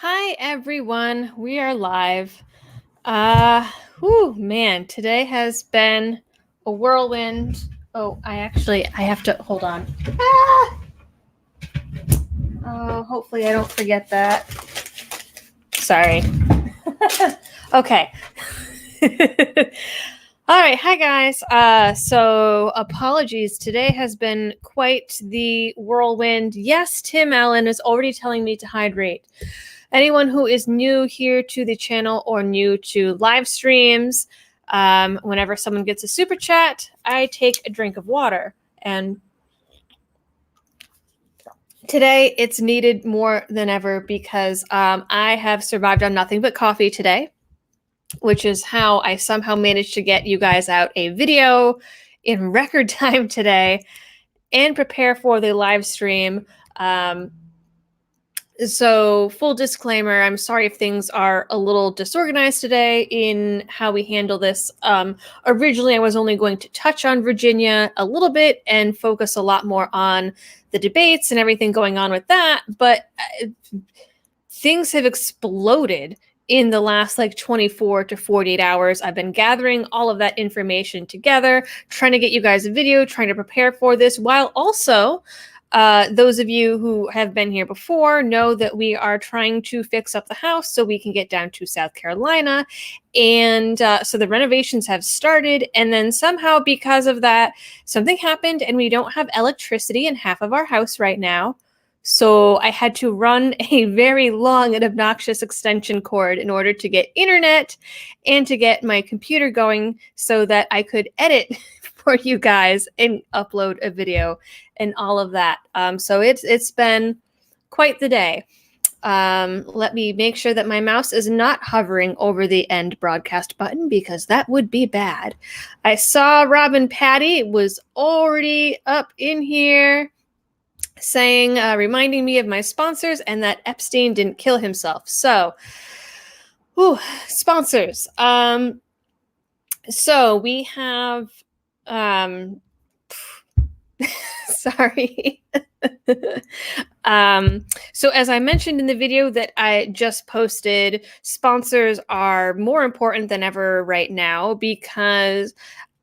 Hi everyone, we are live. Man, today has been a whirlwind. Oh, I have to hold on. Ah! Oh, hopefully I don't forget that. Sorry. Okay. All right, hi guys. So apologies. Today has been quite the whirlwind. Yes, Tim Allen is already telling me to hydrate. Anyone who is new here to the channel or new to live streams, whenever someone gets a super chat, I take a drink of water. And today it's needed more than ever because I have survived on nothing but coffee today, which is how I somehow managed to get you guys out a video in record time today and prepare for the live stream. So, full disclaimer, I'm sorry if things are a little disorganized today in how we handle this. Originally, I was only going to touch on Virginia a little bit and focus a lot more on the debates and everything going on with that, but things have exploded in the last 24 to 48 hours. I've been gathering all of that information together, trying to get you guys a video, trying to prepare for this, while also those of you who have been here before know that we are trying to fix up the house so we can get down to South Carolina. And so the renovations have started. And then somehow, because of that, something happened and we don't have electricity in half of our house right now. So I had to run a very long and obnoxious extension cord in order to get internet and to get my computer going so that I could edit for you guys and upload a video and all of that. So it's been quite the day. Let me make sure that my mouse is not hovering over the end broadcast button because that would be bad. I saw Robin Patty was already up in here saying, reminding me of my sponsors and that Epstein didn't kill himself. So, sponsors. So we have, sorry. So as I mentioned in the video that I just posted, sponsors are more important than ever right now because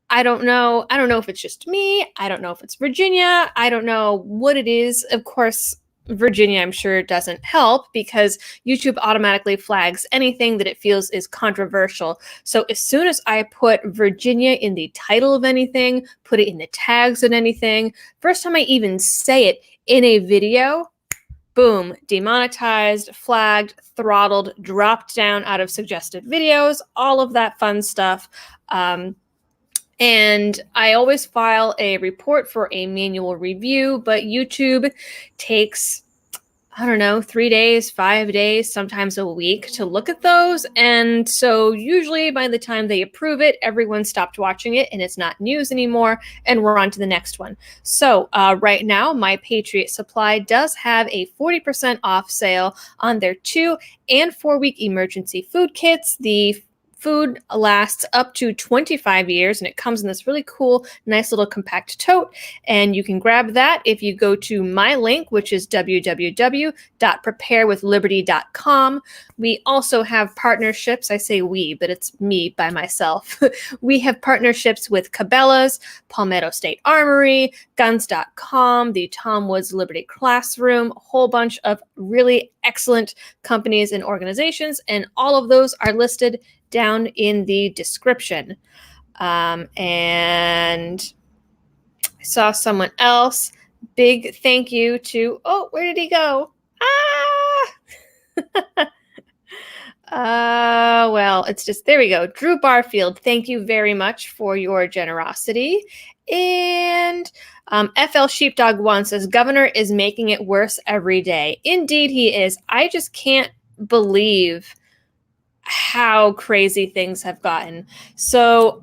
I don't know if it's just me. I don't know if it's Virginia. I don't know what it is. Of course, Virginia, I'm sure, doesn't help because YouTube automatically flags anything that it feels is controversial. So as soon as I put Virginia in the title of anything, put it in the tags of anything, first time I even say it in a video, boom, demonetized, flagged, throttled, dropped down out of suggested videos, all of that fun stuff. And I always file a report for a manual review, but YouTube takes, 3 days, 5 days, sometimes a week to look at those. And so usually by the time they approve it, everyone stopped watching it and it's not news anymore. And we're on to the next one. So right now, My Patriot Supply does have a 40% off sale on their 2 and 4 week emergency food kits. The food lasts up to 25 years and it comes in this really cool, nice little compact tote. And you can grab that if you go to my link, which is www.preparewithliberty.com. We also have partnerships. I say we, but it's me by myself. We have partnerships with Cabela's, Palmetto State Armory, guns.com, the Tom Woods Liberty Classroom, a whole bunch of really excellent companies and organizations. And all of those are listed down in the description. And I saw someone else. Big thank you to, where did he go? Well, it's just, there we go. Drew Barfield, thank you very much for your generosity. And FL Sheepdog 1 says, Governor is making it worse every day. Indeed, he is. I just can't believe how crazy things have gotten. So,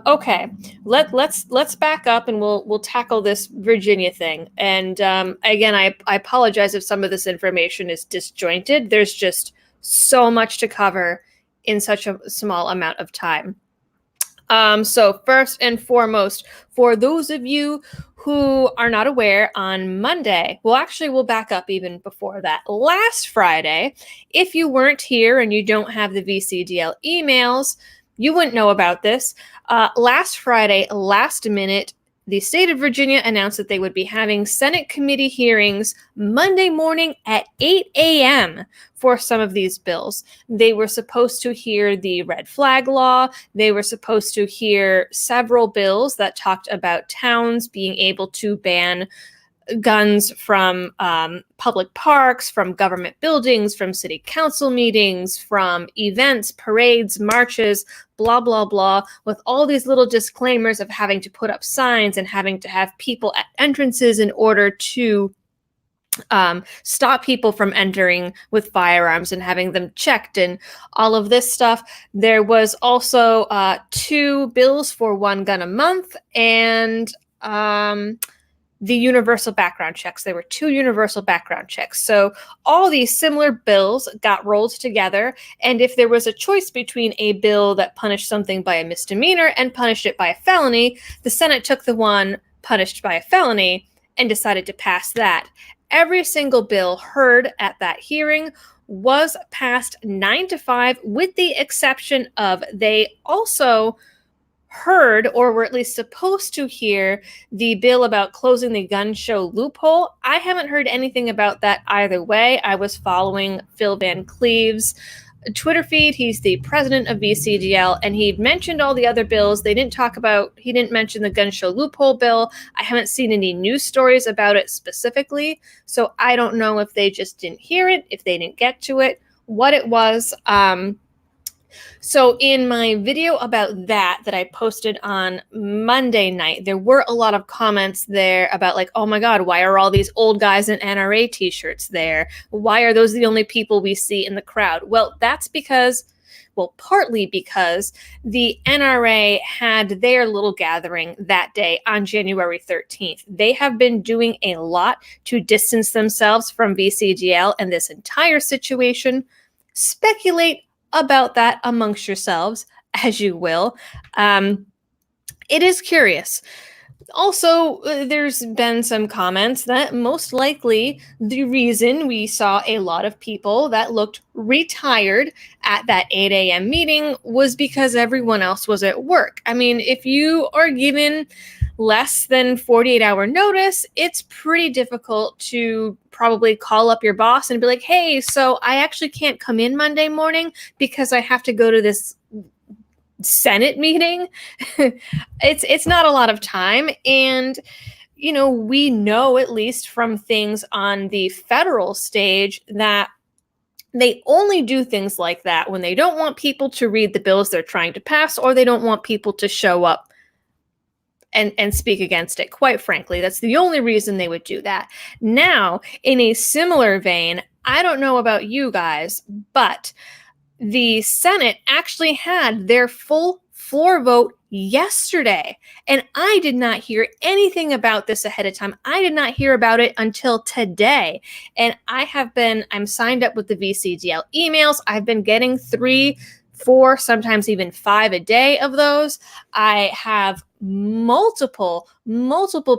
okay, let's back up and we'll tackle this Virginia thing. And again, I apologize if some of this information is disjointed. There's just so much to cover in such a small amount of time. So first and foremost, for those of you who are not aware, on Monday, well, actually, we'll back up even before that. Last Friday, if you weren't here and you don't have the VCDL emails, you wouldn't know about this. Last Friday, last minute, the state of Virginia announced that they would be having Senate committee hearings Monday morning at 8 a.m. for some of these bills. They were supposed to hear the red flag law. They were supposed to hear several bills that talked about towns being able to ban guns from public parks, from government buildings, from city council meetings, from events, parades, marches, blah, blah, blah, with all these little disclaimers of having to put up signs and having to have people at entrances in order to stop people from entering with firearms and having them checked and all of this stuff. There was also 2 bills for 1 gun a month and the universal background checks. There were 2 universal background checks. So all these similar bills got rolled together. And if there was a choice between a bill that punished something by a misdemeanor and punished it by a felony, the Senate took the one punished by a felony and decided to pass that. Every single bill heard at that hearing was passed 9-5, with the exception of they also heard, or were at least supposed to hear, the bill about closing the gun show loophole. I haven't heard anything about that either way. I was following Phil Van Cleve's Twitter feed. He's the president of VCDL, and he mentioned all the other bills. He didn't mention the gun show loophole bill. I haven't seen any news stories about it specifically, so I don't know if they just didn't hear it, if they didn't get to it, what it was. So in my video about that I posted on Monday night, there were a lot of comments there about like, oh my God, why are all these old guys in NRA t-shirts there? Why are those the only people we see in the crowd? Well, that's partly because the NRA had their little gathering that day on January 13th. They have been doing a lot to distance themselves from VCDL and this entire situation. Speculate about that amongst yourselves as you will. It is curious. Also, there's been some comments that most likely the reason we saw a lot of people that looked retired at that 8 a.m. meeting was because everyone else was at work. I mean, if you are given less than 48-hour notice, it's pretty difficult to probably call up your boss and be like, hey, so I actually can't come in Monday morning because I have to go to this Senate meeting. It's not a lot of time. And, we know, at least from things on the federal stage, that they only do things like that when they don't want people to read the bills they're trying to pass, or they don't want people to show up and speak against it. Quite frankly, that's the only reason they would do that. Now, in a similar vein, I don't know about you guys, but the Senate actually had their full floor vote yesterday, and I did not hear anything about this ahead of time. I did not hear about it until today, and I'm signed up with the VCDL emails. I've been getting 3, 4, sometimes even 5 a day of those. I have multiple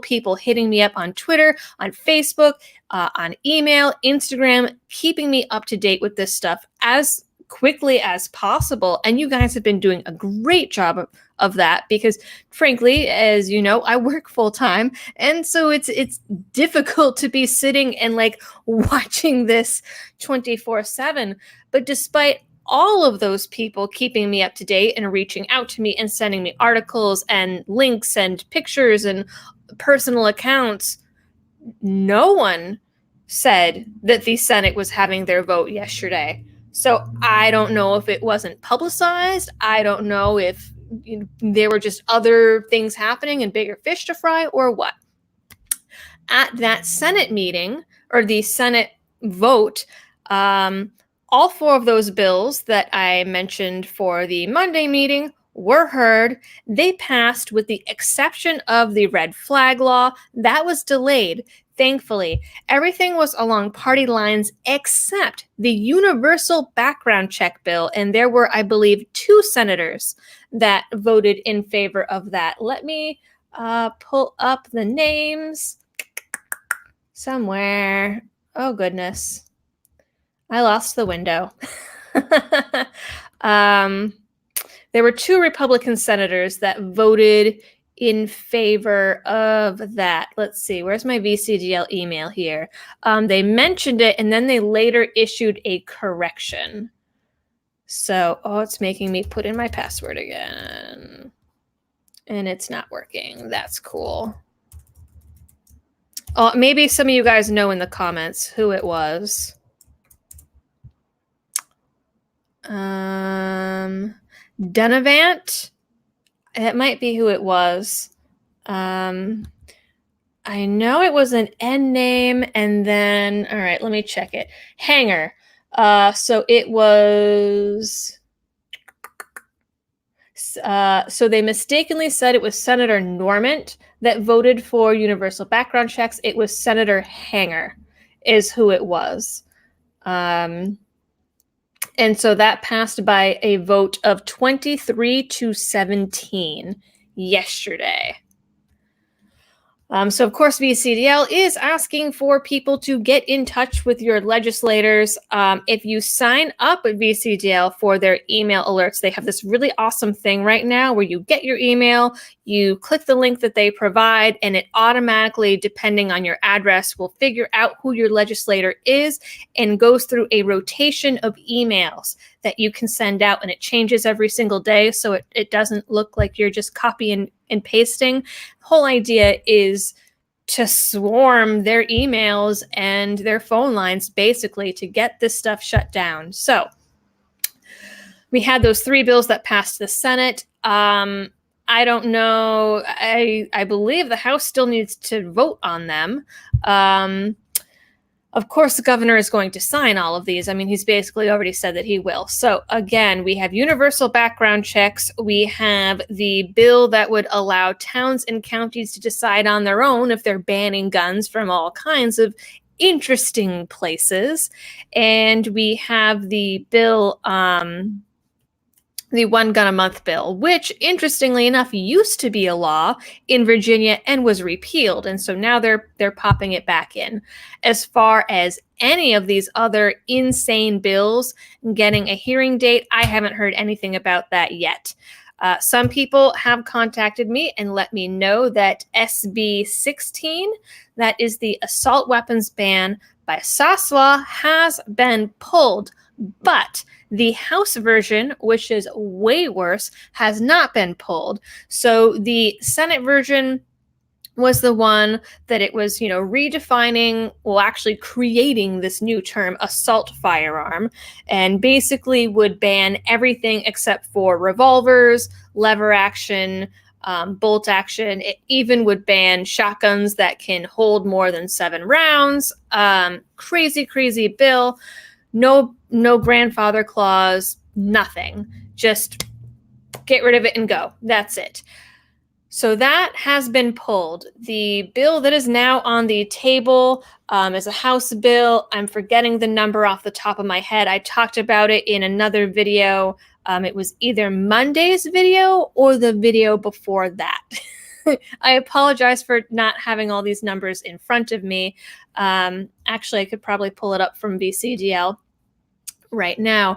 people hitting me up on Twitter, on Facebook, on email, Instagram, keeping me up to date with this stuff as quickly as possible. And you guys have been doing a great job of that because, frankly, as you know, I work full time. And so it's difficult to be sitting and like watching this 24/7. But despite all of those people keeping me up to date and reaching out to me and sending me articles and links and pictures and personal accounts, no one said that the Senate was having their vote yesterday. So I don't know if it wasn't publicized. I don't know if there were just other things happening and bigger fish to fry or what. At that Senate meeting, or the Senate vote, all 4 of those bills that I mentioned for the Monday meeting were heard. They passed with the exception of the red flag law. That was delayed. Thankfully, everything was along party lines except the universal background check bill. And there were, I believe, 2 senators that voted in favor of that. Let me pull up the names somewhere. Oh, goodness. I lost the window. There were 2 Republican senators that voted in favor of that. Let's see, where's my VCDL email here? They mentioned it, and then they later issued a correction. So, it's making me put in my password again. And it's not working. That's cool. Oh, maybe some of you guys know in the comments who it was. Dunavant. It might be who it was. I know it was an N name, and then, all right, let me check it. Hanger. So it was, so they mistakenly said it was Senator Normant that voted for universal background checks. It was Senator Hanger is who it was. And so that passed by a vote of 23-17 yesterday. So, of course, VCDL is asking for people to get in touch with your legislators. If you sign up with VCDL for their email alerts, they have this really awesome thing right now where you get your email, you click the link that they provide, and it automatically, depending on your address, will figure out who your legislator is and goes through a rotation of emails that you can send out, and it changes every single day, so it doesn't look like you're just copying and pasting. The whole idea is to swarm their emails and their phone lines, basically, to get this stuff shut down. So we had those 3 bills that passed the Senate. I don't know. I believe the House still needs to vote on them. Of course, the governor is going to sign all of these. I mean, he's basically already said that he will. So again, we have universal background checks. We have the bill that would allow towns and counties to decide on their own if they're banning guns from all kinds of interesting places. And we have the bill, the 1 gun a month bill, which interestingly enough used to be a law in Virginia and was repealed. And so now they're popping it back in. As far as any of these other insane bills getting a hearing date, I haven't heard anything about that yet. Some people have contacted me and let me know that SB 16, that is the assault weapons ban by SASWA, has been pulled. But the House version, which is way worse, has not been pulled. So the Senate version was the one that it was, redefining, well, actually creating this new term, assault firearm, and basically would ban everything except for revolvers, lever action, bolt action. It even would ban shotguns that can hold more than 7 rounds. Crazy bill. No grandfather clause, nothing. Just get rid of it and go. That's it. So that has been pulled. The bill that is now on the table is a House bill. I'm forgetting the number off the top of my head. I talked about it in another video. It was either Monday's video or the video before that. I apologize for not having all these numbers in front of me. Actually, I could probably pull it up from VCDL right now.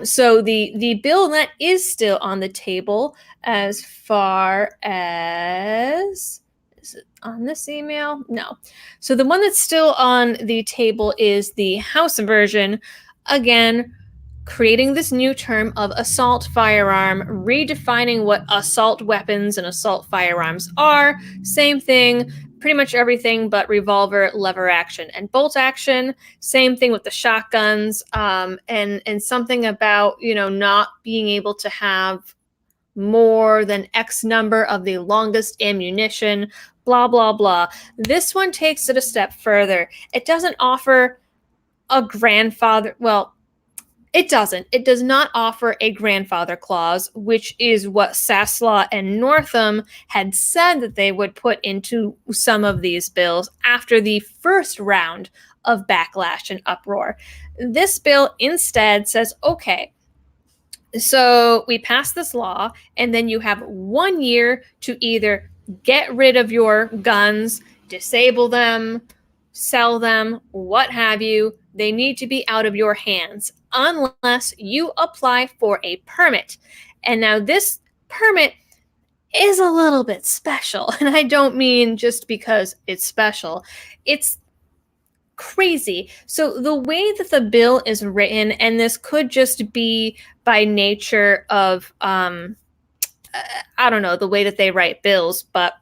So the bill that is still on the table, as far as, is it on this email? No. So the one that's still on the table is the House version. Again, creating this new term of assault firearm, redefining what assault weapons and assault firearms are. Same thing, pretty much everything but revolver, lever action, and bolt action. Same thing with the shotguns, and something about, not being able to have more than X number of the longest ammunition, blah, blah, blah. This one takes it a step further. It doesn't offer a grandfather, well, it doesn't. It does not offer a grandfather clause, which is what Saslaw and Northam had said that they would put into some of these bills after the first round of backlash and uproar. This bill instead says, okay, so we pass this law, and then you have 1 year to either get rid of your guns, disable them, sell them, what have you. They need to be out of your hands unless you apply for a permit. And now this permit is a little bit special. And I don't mean just because it's special. It's crazy. So the way that the bill is written, and this could just be by nature of I don't know, the way that they write bills, but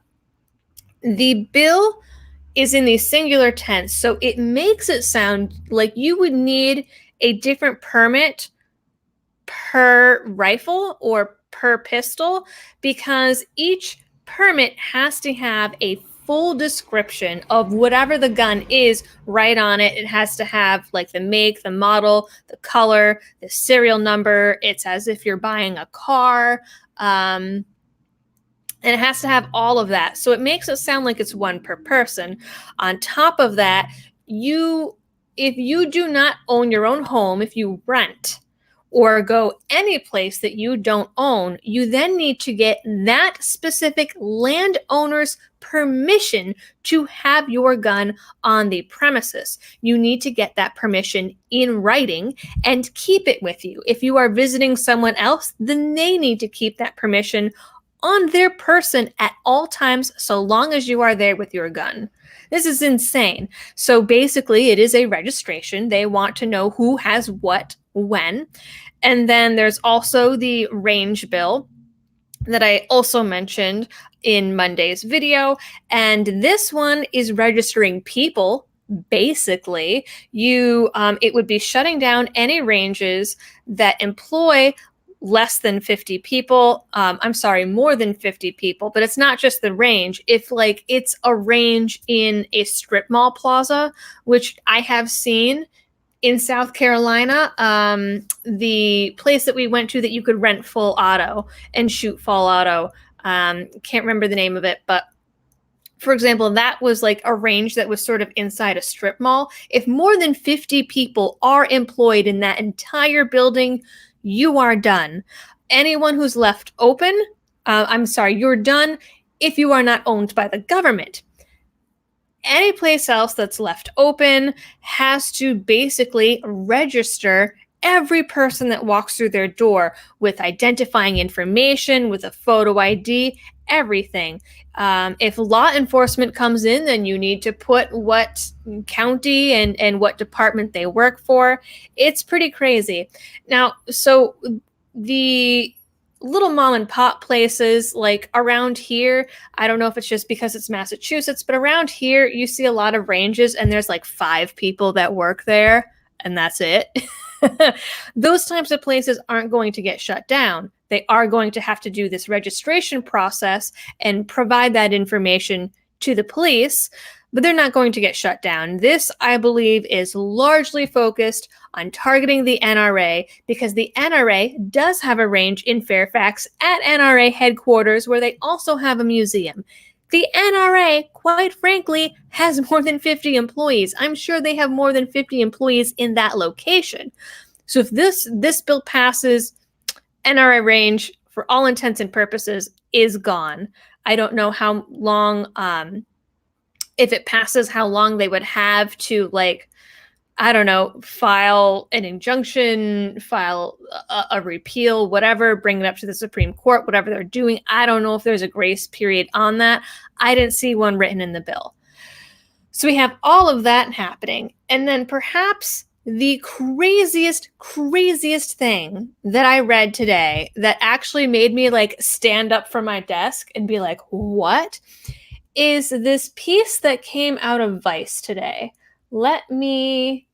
the bill is in the singular tense. So it makes it sound like you would need a different permit per rifle or per pistol, because each permit has to have a full description of whatever the gun is right on it. It has to have like the make, the model, the color, the serial number. It's as if you're buying a car. And it has to have all of that. So it makes it sound like it's one per person. On top of that, if you do not own your own home, if you rent or go any place that you don't own, you then need to get that specific landowner's permission to have your gun on the premises. You need to get that permission in writing and keep it with you. If you are visiting someone else, then they need to keep that permission on their person at all times, so long as you are there with your gun. This is insane. So basically, it is a registration. They want to know who has what, when. And then there's also the range bill that I also mentioned in Monday's video. And this one is registering people. Basically, it would be shutting down any ranges that employ less than 50 people. I'm sorry, more than 50 people, but it's not just the range. If like it's a range in a strip mall plaza, which I have seen in South Carolina, the place that we went to that you could rent full auto and shoot full auto. Can't remember the name of it, but for example, that was like a range that was sort of inside a strip mall. If more than 50 people are employed in that entire building, you are done. Anyone who's left open, you're done if you are not owned by the government. Any place else that's left open has to basically register every person that walks through their door with identifying information, with a photo ID, everything. If law enforcement comes in, then you need to put what county and what department they work for. It's pretty crazy. Now, so the little mom and pop places like around here, I don't know if it's just because it's Massachusetts, but around here you see a lot of ranges and there's like 5 people that work there and that's it. Those types of places aren't going to get shut down. They are going to have to do this registration process and provide that information to the police, but they're not going to get shut down. This, I believe, is largely focused on targeting the NRA because the NRA does have a range in Fairfax at NRA headquarters where they also have a museum. The NRA, quite frankly, has more than 50 employees. I'm sure they have more than 50 employees in that location. So if this bill passes, NRA range, for all intents and purposes, is gone. I don't know how long, if it passes, how long they would have to, like, I don't know, file an injunction, file a repeal, whatever, bring it up to the Supreme Court, whatever they're doing. I don't know if there's a grace period on that. I didn't see one written in the bill. So we have all of that happening. And then perhaps the craziest thing that I read today that actually made me like stand up from my desk and be like, what? Is this piece that came out of Vice today. Let me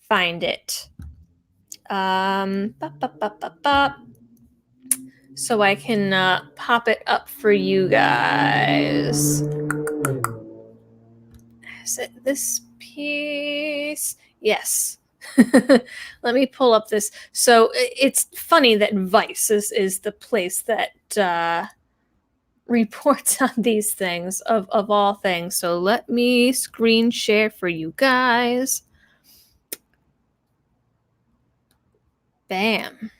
find it. So I can pop it up for you guys. Is it this piece? Yes. Let me pull up this. So it's funny that Vice is the place that reports on these things of all things. So let me screen share for you guys. Bam.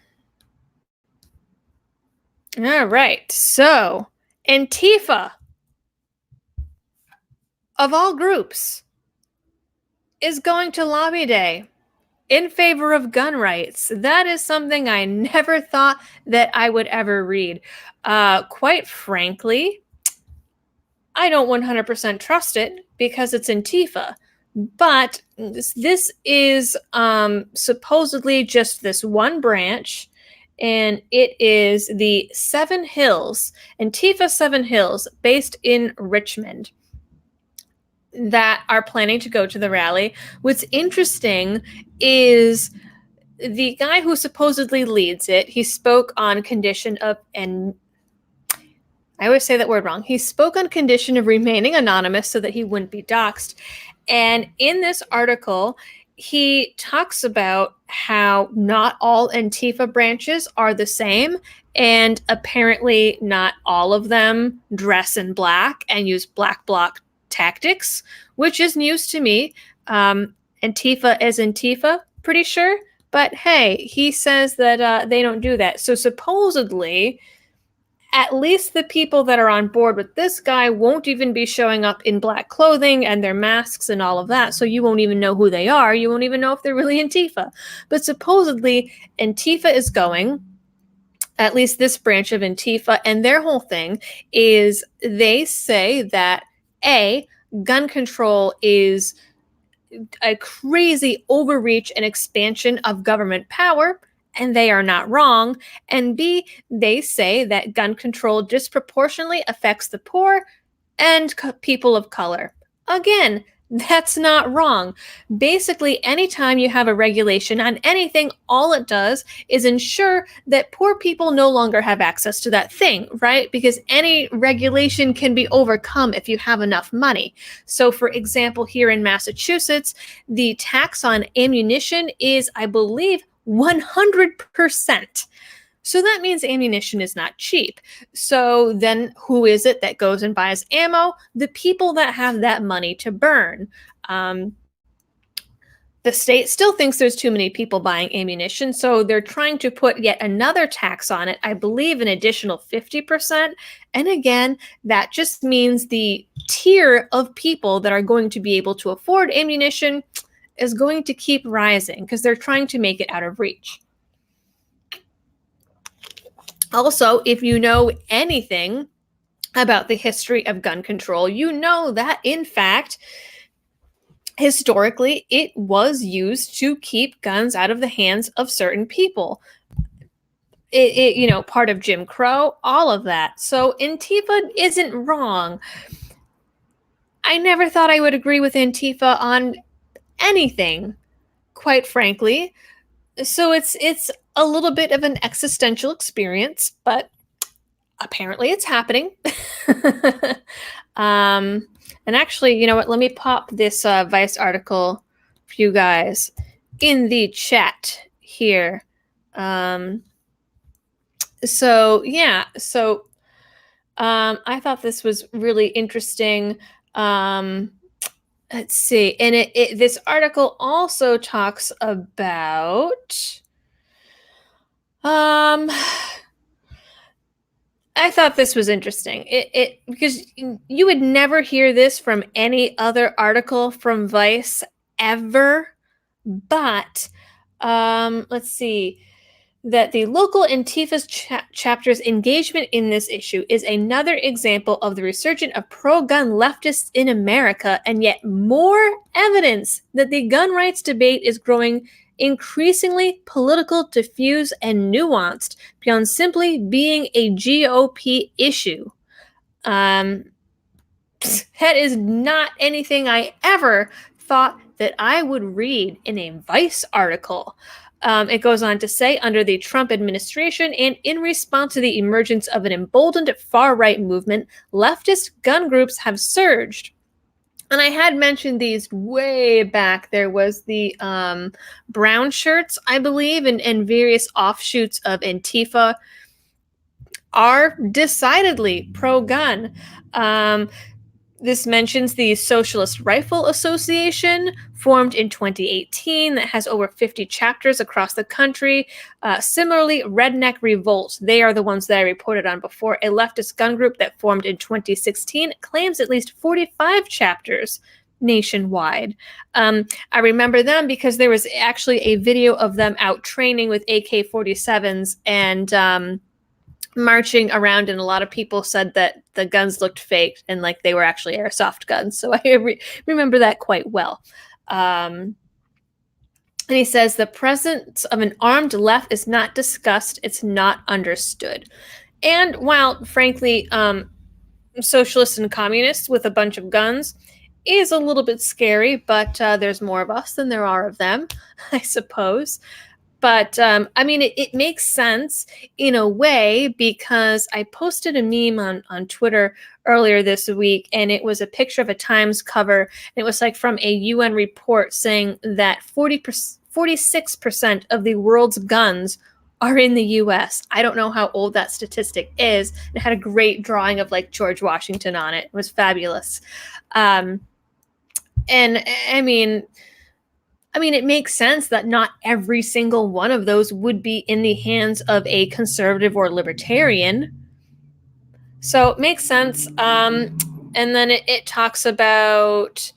All right. So Antifa of all groups, is going to Lobby Day in favor of gun rights. That is something I never thought that I would ever read. Quite frankly, I don't 100% trust it because it's Antifa. But this is supposedly just this one branch, and it is the Seven Hills, Antifa Seven Hills, based in Richmond, that are planning to go to the rally. What's interesting is the guy who supposedly leads it, he spoke on condition of, and I always say that word wrong. He spoke on condition of remaining anonymous so that he wouldn't be doxxed. And in this article, he talks about how not all Antifa branches are the same, and apparently not all of them dress in black and use black bloc tactics, which is news to me. Antifa is Antifa, pretty sure. But hey, he says that they don't do that. So supposedly, at least the people that are on board with this guy won't even be showing up in black clothing and their masks and all of that. So you won't even know who they are. You won't even know if they're really Antifa. But supposedly, Antifa is going, at least this branch of Antifa, and their whole thing is they say that A, gun control is a crazy overreach and expansion of government power, and they are not wrong. And B, they say that gun control disproportionately affects the poor and people of color. Again, that's not wrong. Basically, anytime you have a regulation on anything, all it does is ensure that poor people no longer have access to that thing, right? Because any regulation can be overcome if you have enough money. So, for example, here in Massachusetts, the tax on ammunition is, I believe, 100%. So that means ammunition is not cheap. So then who is it that goes and buys ammo? The people that have that money to burn. The state still thinks there's too many people buying ammunition, so they're trying to put yet another tax on it, I believe an additional 50%. And again, that just means the tier of people that are going to be able to afford ammunition is going to keep rising because they're trying to make it out of reach. Also, if you know anything about the history of gun control, you know that, in fact, historically, it was used to keep guns out of the hands of certain people. Part of Jim Crow, all of that. So Antifa isn't wrong. I never thought I would agree with Antifa on anything, quite frankly. So it's a little bit of an existential experience, but apparently it's happening. And actually, you know what? Let me pop this Vice article for you guys in the chat here. I thought this was really interesting. Let's see. And this article also talks about I thought this was interesting. It because you would never hear this from any other article from Vice ever. But let's see. That the local Antifa chapter's engagement in this issue is another example of the resurgence of pro-gun leftists in America, and yet more evidence that the gun rights debate is growing increasingly political, diffuse, and nuanced beyond simply being a GOP issue. That is not anything I ever thought that I would read in a Vice article. It goes on to say, under the Trump administration and in response to the emergence of an emboldened far-right movement, leftist gun groups have surged. And I had mentioned these way back. There was the brown shirts, I believe, and various offshoots of Antifa are decidedly pro-gun. This mentions the Socialist Rifle Association, formed in 2018, that has over 50 chapters across the country. Similarly, Redneck Revolt, they are the ones that I reported on before, a leftist gun group that formed in 2016, claims at least 45 chapters nationwide. I remember them because there was actually a video of them out training with AK-47s and marching around, and a lot of people said that the guns looked fake and like they were actually airsoft guns. So I remember that quite well. And he says the presence of an armed left is not discussed, it's not understood. And while, frankly, socialists and communists with a bunch of guns is a little bit scary, but there's more of us than there are of them, I suppose. But I mean, it makes sense in a way, because I posted a meme on Twitter earlier this week, and it was a picture of a Times cover. And it was like from a UN report saying that 46% of the world's guns are in the US. I don't know how old that statistic is. It had a great drawing of like George Washington on it. It was fabulous. And I mean, it makes sense that not every single one of those would be in the hands of a conservative or libertarian. So it makes sense. And then it talks about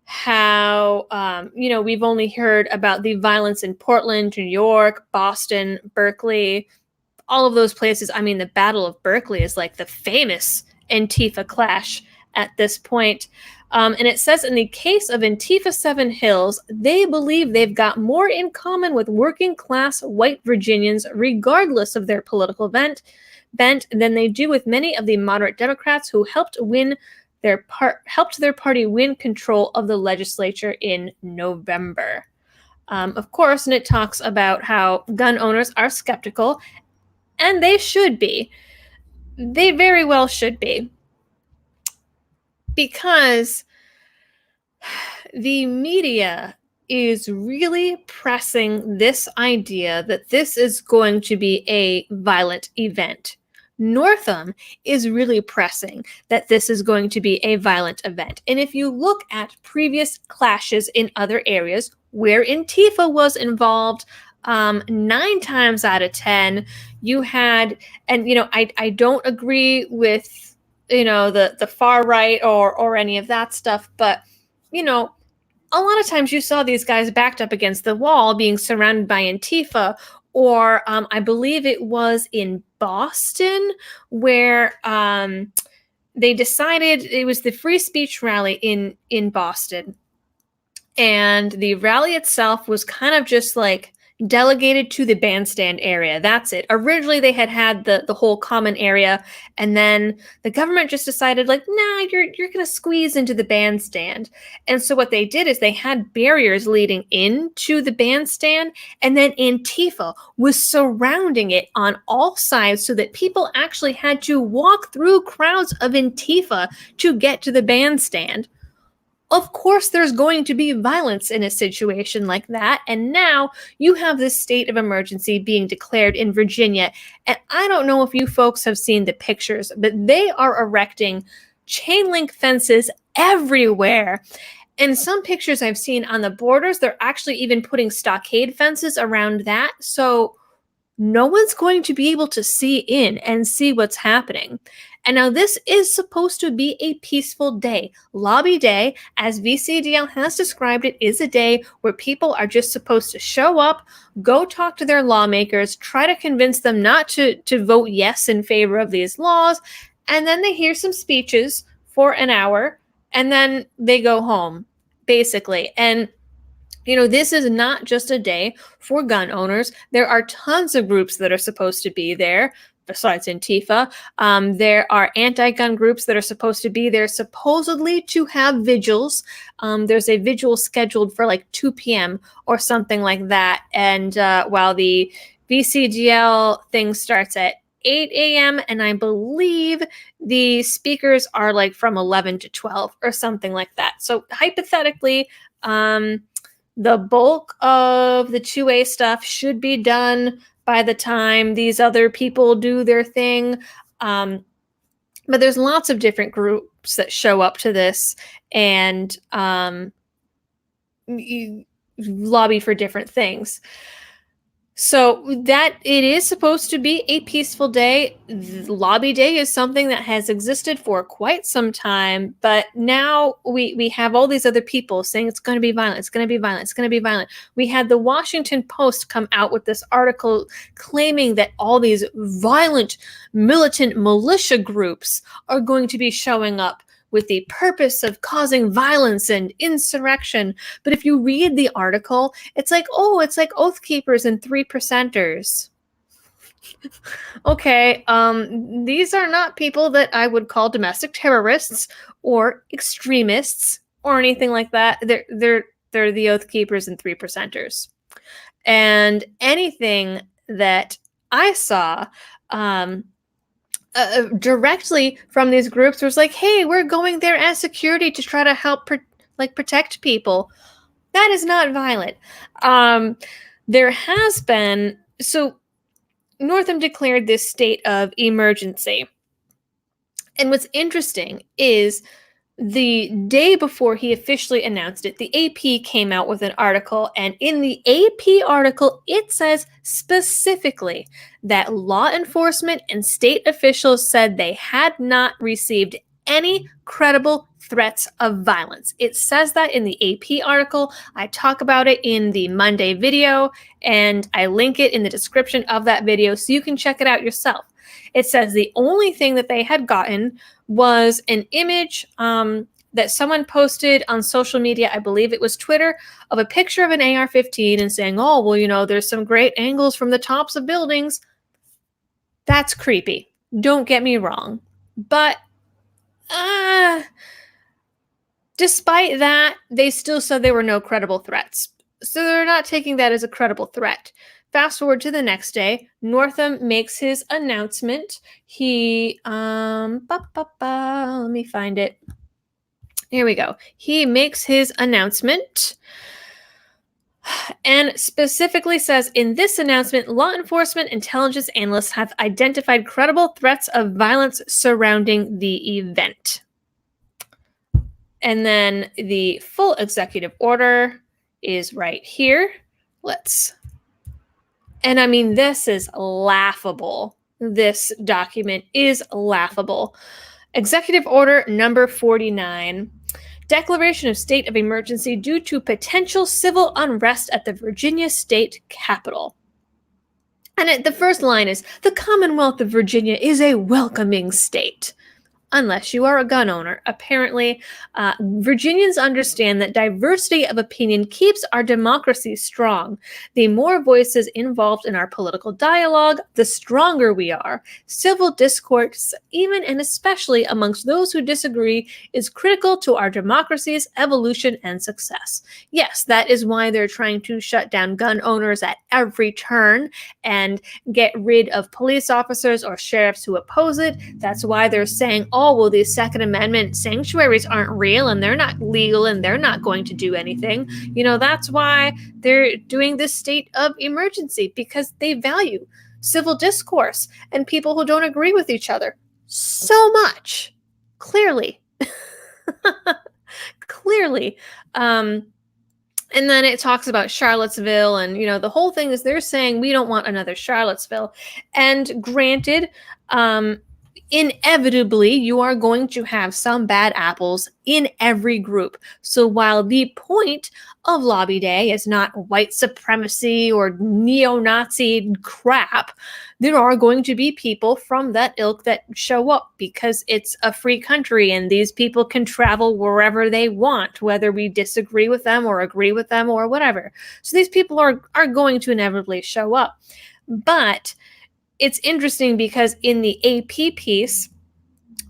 how, we've only heard about the violence in Portland, New York, Boston, Berkeley, all of those places. I mean, the Battle of Berkeley is like the famous Antifa clash at this point. And it says in the case of Antifa 7 Hills, they believe they've got more in common with working class white Virginians, regardless of their political bent, than they do with many of the moderate Democrats who helped their party win control of the legislature in November. Of course, and it talks about how gun owners are skeptical, and they should be. They very well should be. Because the media is really pressing this idea that this is going to be a violent event. Northam is really pressing that this is going to be a violent event. And if you look at previous clashes in other areas where Antifa was involved, 9 times out of 10, you had, and I don't agree with the far right or any of that stuff, but a lot of times you saw these guys backed up against the wall being surrounded by Antifa, or I believe it was in Boston where they decided, it was the free speech rally in Boston, and the rally itself was kind of just like delegated to the bandstand area. That's it. Originally, they had the whole common area, and then the government just decided, like, nah, you're going to squeeze into the bandstand. And so what they did is they had barriers leading into the bandstand, and then Antifa was surrounding it on all sides so that people actually had to walk through crowds of Antifa to get to the bandstand. Of course, there's going to be violence in a situation like that. And now you have this state of emergency being declared in Virginia. And I don't know if you folks have seen the pictures, but they are erecting chain link fences everywhere. And some pictures I've seen on the borders, they're actually even putting stockade fences around that. So no one's going to be able to see in and see what's happening. And now this is supposed to be a peaceful day. Lobby Day, as VCDL has described it, is a day where people are just supposed to show up, go talk to their lawmakers, try to convince them not to vote yes in favor of these laws, and then they hear some speeches for an hour, and then they go home, basically. And this is not just a day for gun owners. There are tons of groups that are supposed to be there besides Antifa. There are anti-gun groups that are supposed to be there supposedly to have vigils. There's a vigil scheduled for like 2 p.m. or something like that. And while the VCGL thing starts at 8 a.m. and I believe the speakers are like from 11 to 12 or something like that. So hypothetically, the bulk of the 2A stuff should be done by the time these other people do their thing. But there's lots of different groups that show up to this and lobby for different things. So that it is supposed to be a peaceful day. Lobby Day is something that has existed for quite some time, but now we have all these other people saying it's going to be violent, it's going to be violent, it's going to be violent. We had the Washington Post come out with this article claiming that all these violent militant militia groups are going to be showing up with the purpose of causing violence and insurrection. But if you read the article, it's like, oh, it's like Oath Keepers and 3%ers. Okay, these are not people that I would call domestic terrorists or extremists or anything like that. They're the Oath Keepers and 3%ers. And anything that I saw directly from these groups was like, hey, we're going there as security to try to help protect people. That is not violent. There has been, so Northam declared this state of emergency. And what's interesting is the day before he officially announced it, the AP came out with an article, and in the AP article, it says specifically that law enforcement and state officials said they had not received any credible threats of violence. It says that in the AP article. I talk about it in the Monday video, and I link it in the description of that video so you can check it out yourself. It says the only thing that they had gotten was an image that someone posted on social media, I believe it was Twitter, of a picture of an AR-15 and saying, oh, well, there's some great angles from the tops of buildings. That's creepy. Don't get me wrong. But despite that, they still said there were no credible threats. So they're not taking that as a credible threat. Fast forward to the next day, Northam makes his announcement. He, let me find it. Here we go. He makes his announcement and specifically says, in this announcement, law enforcement intelligence analysts have identified credible threats of violence surrounding the event. And then the full executive order is right here. And I mean, this is laughable. This document is laughable. Executive Order number 49. Declaration of state of emergency due to potential civil unrest at the Virginia state capitol. And the first line is, the Commonwealth of Virginia is a welcoming state. Unless you are a gun owner. Apparently, Virginians understand that diversity of opinion keeps our democracy strong. The more voices involved in our political dialogue, the stronger we are. Civil discourse, even and especially amongst those who disagree, is critical to our democracy's evolution and success. Yes, that is why they're trying to shut down gun owners at every turn and get rid of police officers or sheriffs who oppose it. That's why they're saying, oh, well, these Second Amendment sanctuaries aren't real and they're not legal and they're not going to do anything. That's why they're doing this state of emergency, because they value civil discourse and people who don't agree with each other so much. Clearly. Clearly. And then it talks about Charlottesville, and, the whole thing is they're saying we don't want another Charlottesville. And granted, inevitably, you are going to have some bad apples in every group. So while the point of Lobby Day is not white supremacy or neo-Nazi crap, there are going to be people from that ilk that show up because it's a free country and these people can travel wherever they want, whether we disagree with them or agree with them or whatever. So these people are going to inevitably show up. But it's interesting because in the AP piece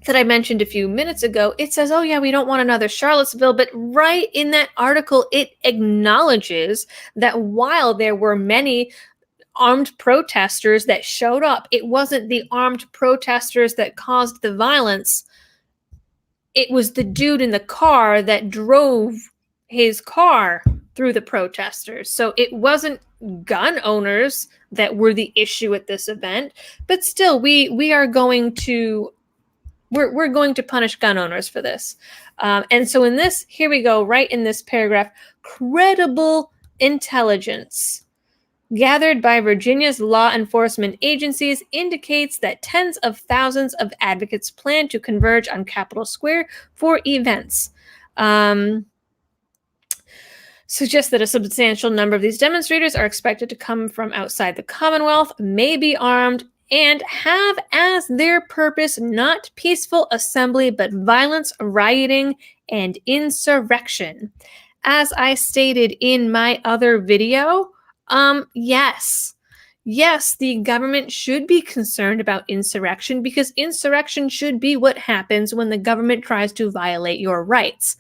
that I mentioned a few minutes ago, it says, oh yeah, we don't want another Charlottesville. But right in that article, it acknowledges that while there were many armed protesters that showed up, it wasn't the armed protesters that caused the violence. It was the dude in the car that drove his car through the protesters. So it wasn't gun owners that were the issue at this event, but still we are going to We're going to punish gun owners for this. And so in this, here we go, right in this paragraph, credible intelligence gathered by Virginia's law enforcement agencies indicates that tens of thousands of advocates plan to converge on Capitol Square for events. Suggests that a substantial number of these demonstrators are expected to come from outside the Commonwealth, may be armed, and have as their purpose not peaceful assembly but violence, rioting, and insurrection. As I stated in my other video, yes, the government should be concerned about insurrection because insurrection should be what happens when the government tries to violate your rights.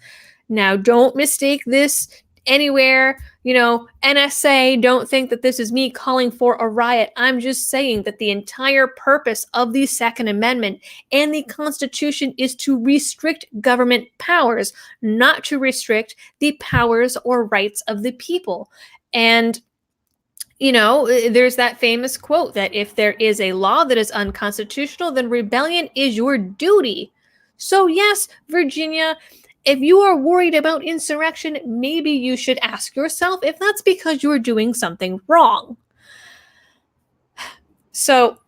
Now, don't mistake this anywhere, NSA, don't think that this is me calling for a riot. I'm just saying that the entire purpose of the Second Amendment and the Constitution is to restrict government powers, not to restrict the powers or rights of the people. And there's that famous quote that if there is a law that is unconstitutional, then rebellion is your duty. So yes, Virginia, if you are worried about insurrection, maybe you should ask yourself if that's because you're doing something wrong. So,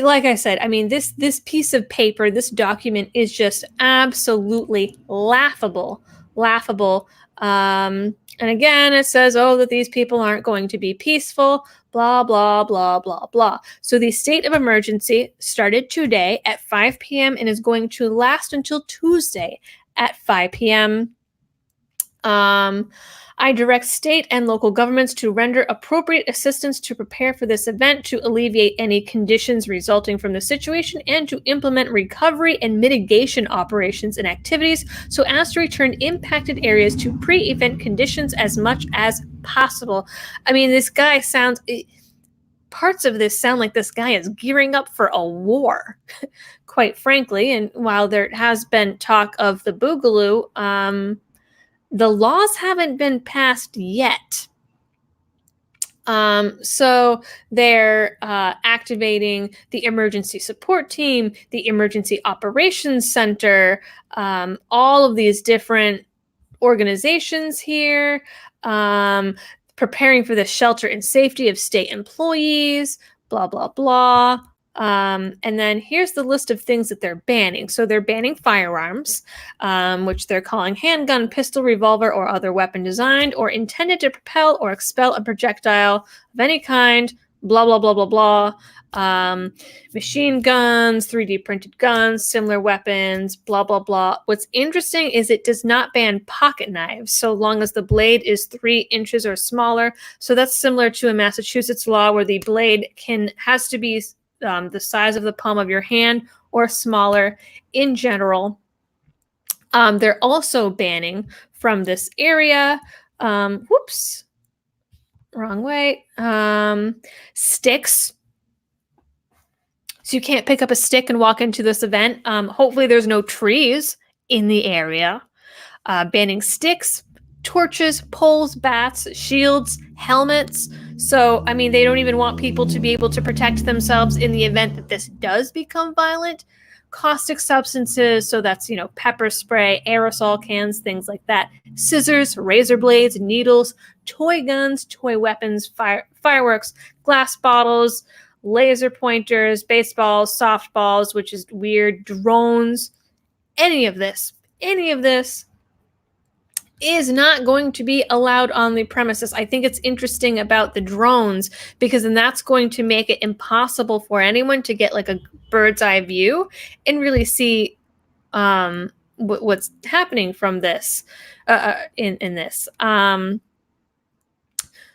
like I said, I mean, this piece of paper, this document is just absolutely laughable. And again, it says, that these people aren't going to be peaceful, blah, blah, blah, blah, blah. So the state of emergency started today at 5 p.m. and is going to last until Tuesday at 5 p.m. I direct state and local governments to render appropriate assistance to prepare for this event, to alleviate any conditions resulting from the situation, and to implement recovery and mitigation operations and activities so as to return impacted areas to pre-event conditions as much as possible. I mean, parts of this sound like this guy is gearing up for a war, quite frankly. And while there has been talk of the Boogaloo, the laws haven't been passed yet. So they're activating the emergency support team, the emergency operations center, all of these different organizations here, preparing for the shelter and safety of state employees, blah, blah, blah. And then here's the list of things that they're banning. So they're banning firearms, which they're calling handgun, pistol, revolver, or other weapon designed or intended to propel or expel a projectile of any kind, blah, blah, blah, blah, blah. Machine guns, 3D printed guns, similar weapons, blah, blah, blah. What's interesting is it does not ban pocket knives so long as the blade is 3 inches or smaller. So that's similar to a Massachusetts law where the blade has to be the size of the palm of your hand or smaller in general. They're also banning from this area, whoops, wrong way, sticks. So you can't pick up a stick and walk into this event. Hopefully there's no trees in the area. Banning sticks, torches, poles, bats, shields, helmets. So, I mean, they don't even want people to be able to protect themselves in the event that this does become violent. Caustic substances, so that's, pepper spray, aerosol cans, things like that. Scissors, razor blades, needles, toy guns, toy weapons, fireworks, glass bottles, laser pointers, baseballs, softballs, which is weird, drones, any of this is not going to be allowed on the premises. I think it's interesting about the drones because then that's going to make it impossible for anyone to get like a bird's eye view and really see what's happening from this in this.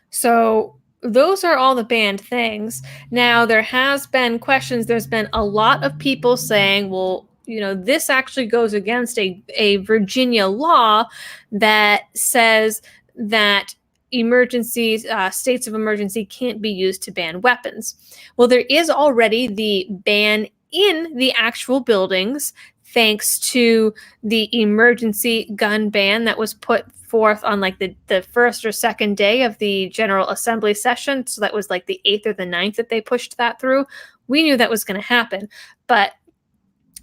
So those are all the banned things. Now, there has been questions. There's been a lot of people saying, well, this actually goes against a Virginia law that says that states of emergency can't be used to ban weapons. Well, there is already the ban in the actual buildings, thanks to the emergency gun ban that was put forth on like the first or second day of the General Assembly session. So that was like the 8th or the 9th that they pushed that through. We knew that was going to happen, but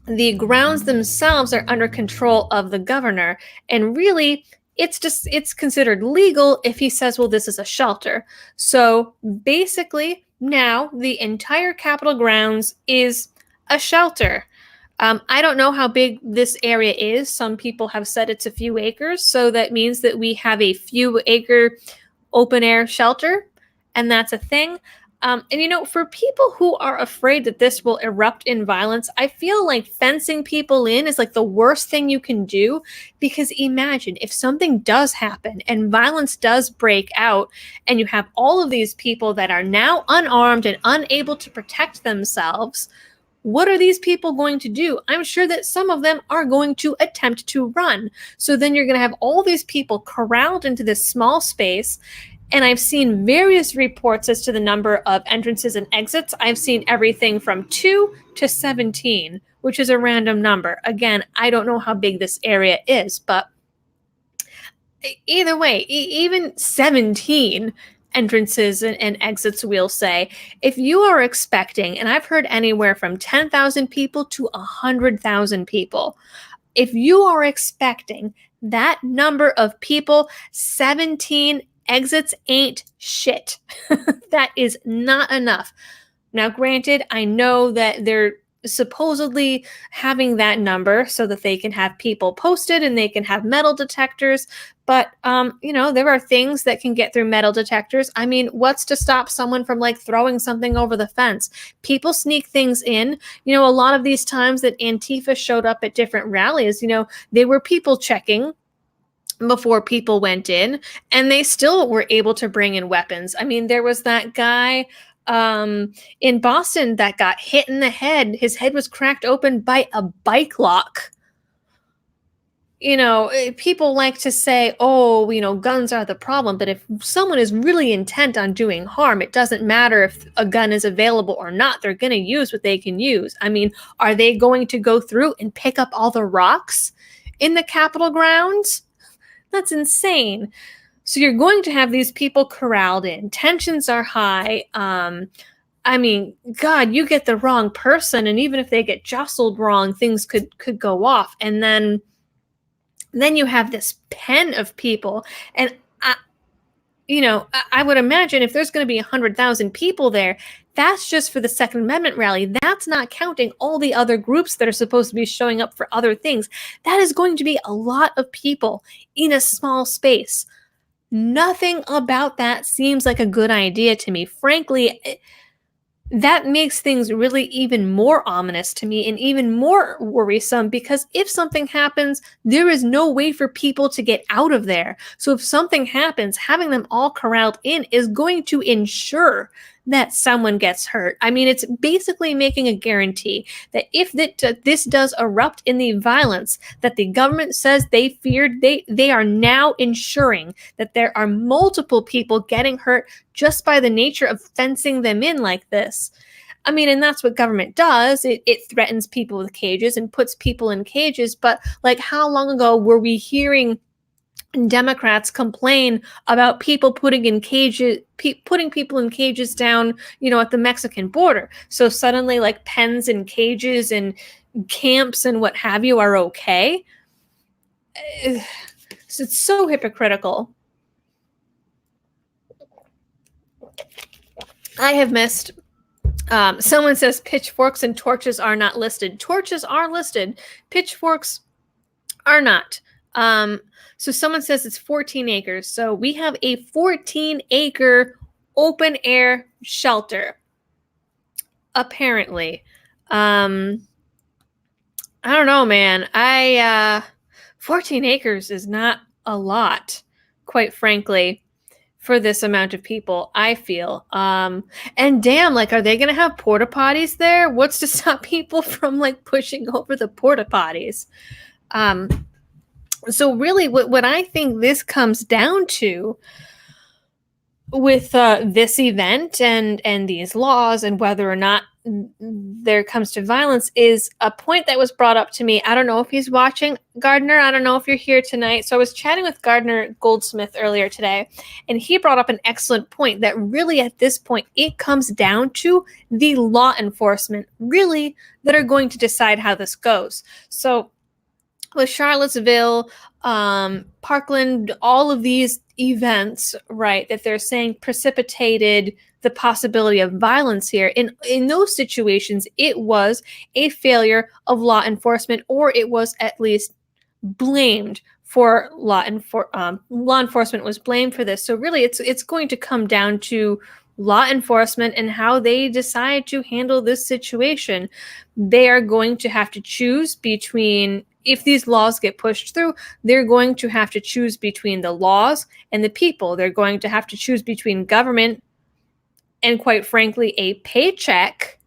the grounds themselves are under control of the governor. And really, it's considered legal if he says, well, this is a shelter. So basically, now the entire Capitol grounds is a shelter. I don't know how big this area is. Some people have said it's a few acres. So that means that we have a few acre open air shelter, and that's a thing. And for people who are afraid that this will erupt in violence, I feel like fencing people in is like the worst thing you can do, because imagine if something does happen and violence does break out, and you have all of these people that are now unarmed and unable to protect themselves. What are these people going to do? I'm sure that some of them are going to attempt to run. So then you're going to have all these people corralled into this small space. And I've seen various reports as to the number of entrances and exits. I've seen everything from 2 to 17, which is a random number. Again, I don't know how big this area is, but either way, even 17 entrances and exits, we'll say, if you are expecting, and I've heard anywhere from 10,000 people to 100,000 people, if you are expecting that number of people, 17 exits ain't shit. That is not enough. Now, granted, I know that they're supposedly having that number so that they can have people posted and they can have metal detectors. But, there are things that can get through metal detectors. I mean, what's to stop someone from like throwing something over the fence? People sneak things in. A lot of these times that Antifa showed up at different rallies, they were people checking before people went in, and they still were able to bring in weapons. I mean, there was that guy in Boston that got hit in the head. His head was cracked open by a bike lock. People like to say, oh, guns are the problem. But if someone is really intent on doing harm, it doesn't matter if a gun is available or not. They're going to use what they can use. I mean, are they going to go through and pick up all the rocks in the Capitol grounds? That's insane. So you're going to have these people corralled in. Tensions are high. I mean, God, you get the wrong person, and even if they get jostled wrong, things could go off. And then you have this pen of people. And I would imagine if there's going to be 100,000 people there, that's just for the Second Amendment rally. That's not counting all the other groups that are supposed to be showing up for other things. That is going to be a lot of people in a small space. Nothing about that seems like a good idea to me. Frankly, that makes things really even more ominous to me and even more worrisome, because if something happens, there is no way for people to get out of there. So if something happens, having them all corralled in is going to ensure that someone gets hurt. I mean, it's basically making a guarantee that if this does erupt in the violence that the government says they feared, they are now ensuring that there are multiple people getting hurt just by the nature of fencing them in like this. I mean, and that's what government does. It threatens people with cages and puts people in cages. But like, how long ago were we hearing Democrats complain about people putting people in cages down, at the Mexican border? So suddenly, like, pens and cages and camps and what have you are okay. So it's so hypocritical. I have missed. Someone says pitchforks and torches are not listed. Torches are listed. Pitchforks are not. So someone says it's 14 acres. So we have a 14-acre open air shelter. Apparently. I don't know, man. 14 acres is not a lot, quite frankly, for this amount of people, I feel. And damn, like, are they going to have porta potties there? What's to stop people from like pushing over the porta potties? So really what I think this comes down to with this event and these laws, and whether or not there comes to violence is a point that was brought up to me. I don't know if he's watching, Gardner. I don't know if you're here tonight. So I was chatting with Gardner Goldsmith earlier today, and he brought up an excellent point that really at this point, it comes down to the law enforcement, really, that are going to decide how this goes. So with Charlottesville, Parkland, all of these events, right, that they're saying precipitated the possibility of violence here. In those situations, it was a failure of law enforcement, or it was at least blamed for law enforcement was blamed for this. So really, it's going to come down to law enforcement and how they decide to handle this situation. They are going to have to choose between, if these laws get pushed through, they're going to have to choose between the laws and the people. They're going to have to choose between government and, quite frankly, a paycheck,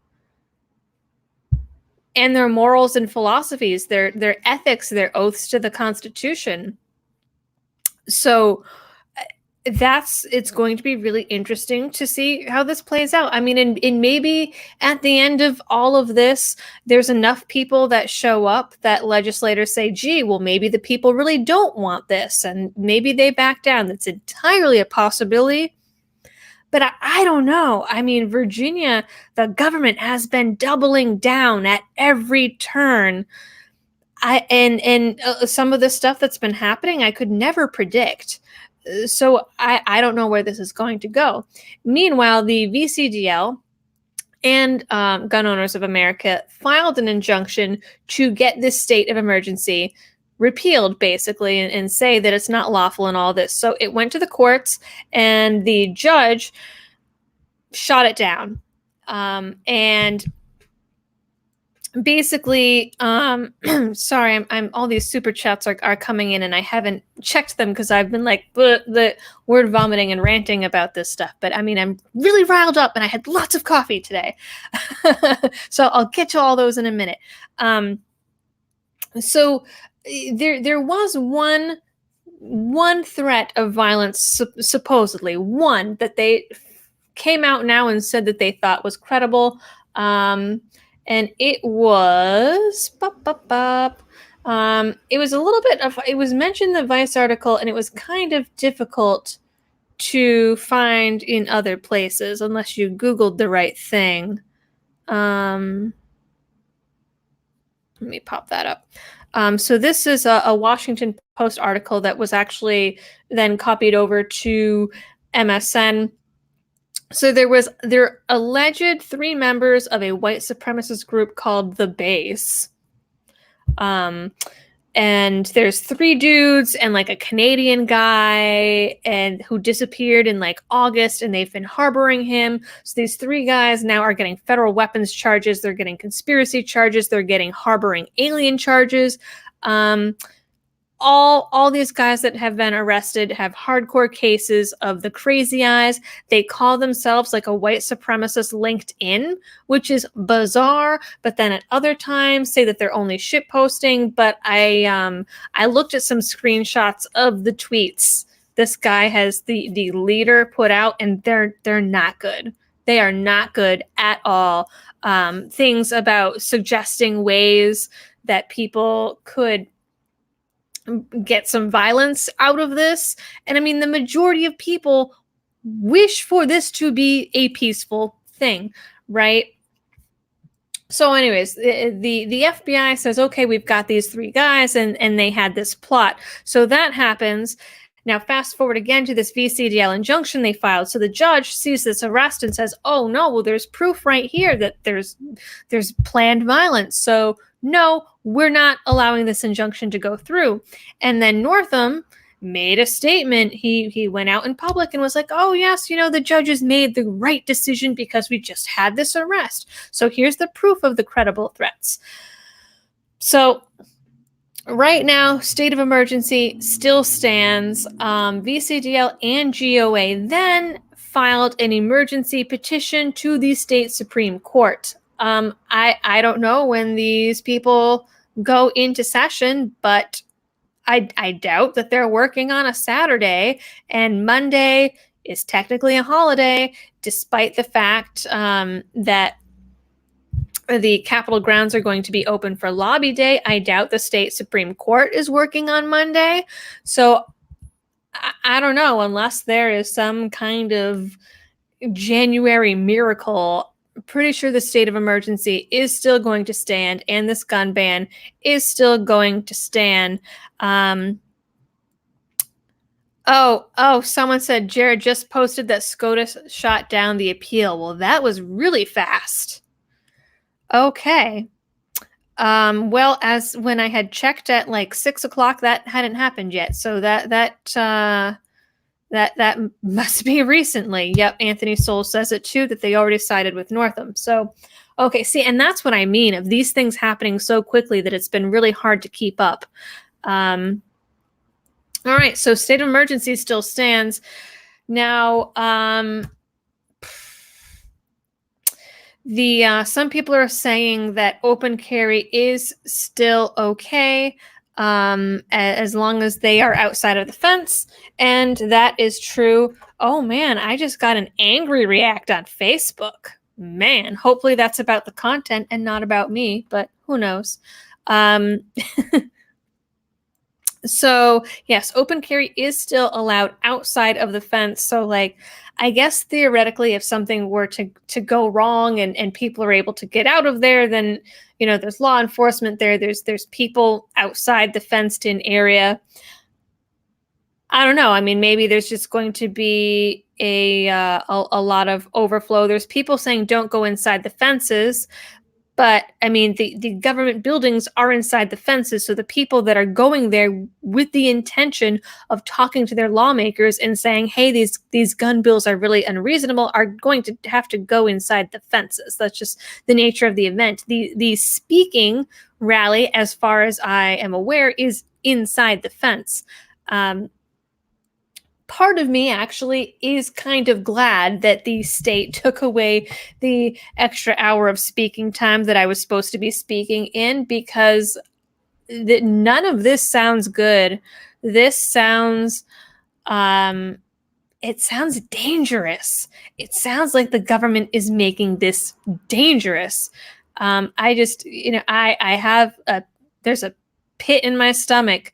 and their morals and philosophies, their ethics, their oaths to the Constitution. So it's going to be really interesting to see how this plays out. I mean, and maybe at the end of all of this, there's enough people that show up that legislators say, gee, well, maybe the people really don't want this, and maybe they back down. That's entirely a possibility. But I don't know. I mean, Virginia, the government has been doubling down at every turn. Some of the stuff that's been happening, I could never predict. So I don't know where this is going to go. Meanwhile, the VCDL and Gun Owners of America filed an injunction to get this state of emergency repealed, basically, and say that it's not lawful and all this. So it went to the courts, and the judge shot it down. And basically, sorry, I'm all these super chats are coming in, and I haven't checked them because I've been like the word vomiting and ranting about this stuff. But I mean, I'm really riled up, and I had lots of coffee today. So I'll get to all those in a minute. So there was one threat of violence, supposedly one that they came out now and said that they thought was credible. And it was it was a little bit of, it was mentioned in the Vice article, and it was kind of difficult to find in other places unless you Googled the right thing. Let me pop that up. So this is a Washington Post article that was actually then copied over to MSN. So there alleged 3 members of a white supremacist group called The Base. And there's 3 dudes and like a Canadian guy and who disappeared in like August, and they've been harboring him. So these 3 guys now are getting federal weapons charges. They're getting conspiracy charges. They're getting harboring alien charges. All these guys that have been arrested have hardcore cases of the crazy eyes. They call themselves like a white supremacist LinkedIn, which is bizarre. But then at other times say that they're only shit posting. But I looked at some screenshots of the tweets this guy has, the leader, put out, and they're not good. They are not good at all. Things about suggesting ways that people could get some violence out of this. And I mean, the majority of people wish for this to be a peaceful thing, right? So anyways, the FBI says, okay, we've got these 3 guys, and they had this plot. So that happens. Now, fast forward again to this VCDL injunction they filed. So the judge sees this arrest and says, oh, no, well, there's proof right here that there's planned violence. So no, we're not allowing this injunction to go through. And then Northam made a statement. He went out in public and was like, oh, yes, the judges made the right decision because we just had this arrest. So here's the proof of the credible threats. So right now, state of emergency still stands. VCDL and GOA then filed an emergency petition to the state Supreme Court. I don't know when these people go into session, but I doubt that they're working on a Saturday, and Monday is technically a holiday, despite the fact that The Capitol grounds are going to be open for lobby day. I doubt the state Supreme Court is working on Monday. So I don't know, unless there is some kind of January miracle. Pretty sure the state of emergency is still going to stand, and this gun ban is still going to stand. Someone said Jared just posted that SCOTUS shot down the appeal. Well, that was really fast. Okay. Well, as when I had checked at like 6 o'clock, that hadn't happened yet. So that must be recently. Yep, Anthony Soul says it too, that they already sided with Northam. So, okay, see, and that's what I mean of these things happening so quickly that it's been really hard to keep up. All right, so state of emergency still stands. Now, some people are saying that open carry is still okay as long as they are outside of the fence, and that is true. Oh man, I just got an angry react on Facebook. Man, hopefully that's about the content and not about me, but who knows. So yes, open carry is still allowed outside of the fence. So like, I guess theoretically, if something were to go wrong and people are able to get out of there, then there's law enforcement there. There's people outside the fenced in area. I don't know. I mean, maybe there's just going to be a lot of overflow. There's people saying don't go inside the fences. But I mean, the government buildings are inside the fences. So the people that are going there with the intention of talking to their lawmakers and saying, hey, these gun bills are really unreasonable, are going to have to go inside the fences. That's just the nature of the event. The speaking rally, as far as I am aware, is inside the fence. Part of me actually is kind of glad that the state took away the extra hour of speaking time that I was supposed to be speaking in, because none of this sounds good. This sounds, it sounds dangerous. It sounds like the government is making this dangerous. I just, I have there's a pit in my stomach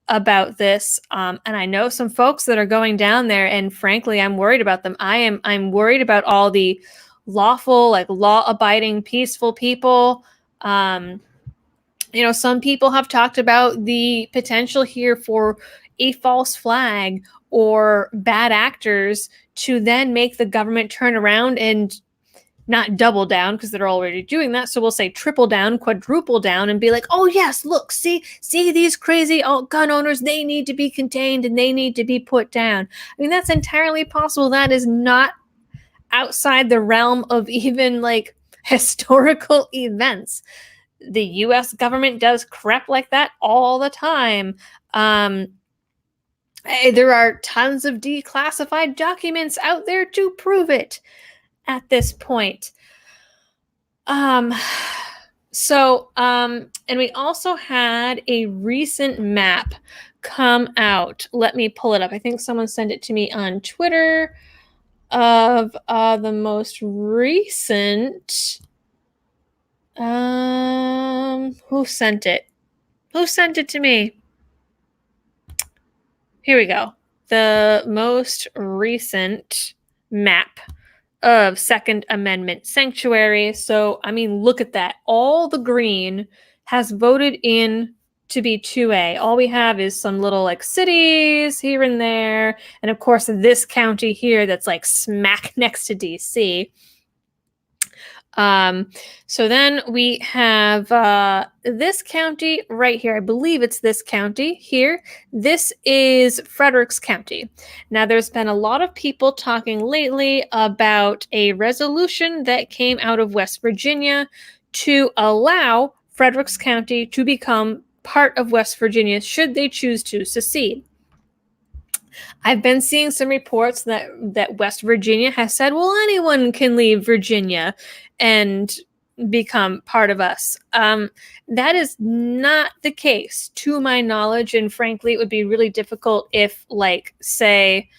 about this, and I know some folks that are going down there, and frankly, I'm worried about them. I'm worried about all the lawful, like law-abiding, peaceful people. Some people have talked about the potential here for a false flag or bad actors to then make the government turn around and not double down, because they're already doing that. So we'll say triple down, quadruple down, and be like, oh yes, look, see these crazy gun owners, they need to be contained and they need to be put down. I mean, that's entirely possible. That is not outside the realm of even like historical events. The US government does crap like that all the time. There are tons of declassified documents out there to prove it at this point. And we also had a recent map come out. Let me pull it up. I think someone sent it to me on Twitter of the most recent. Who sent it? Who sent it to me? Here we go. The most recent map of Second Amendment sanctuary. So, I mean, look at that. All the green has voted in to be 2A. All we have is some little like cities here and there. And of course, this county here that's like smack next to DC. So then we have this county right here. I believe it's this county here. This is Fredericks County. Now, there's been a lot of people talking lately about a resolution that came out of West Virginia to allow Fredericks County to become part of West Virginia should they choose to secede. I've been seeing some reports that West Virginia has said, well, anyone can leave Virginia and become part of us. That is not the case, to my knowledge, and frankly, it would be really difficult if, like, say,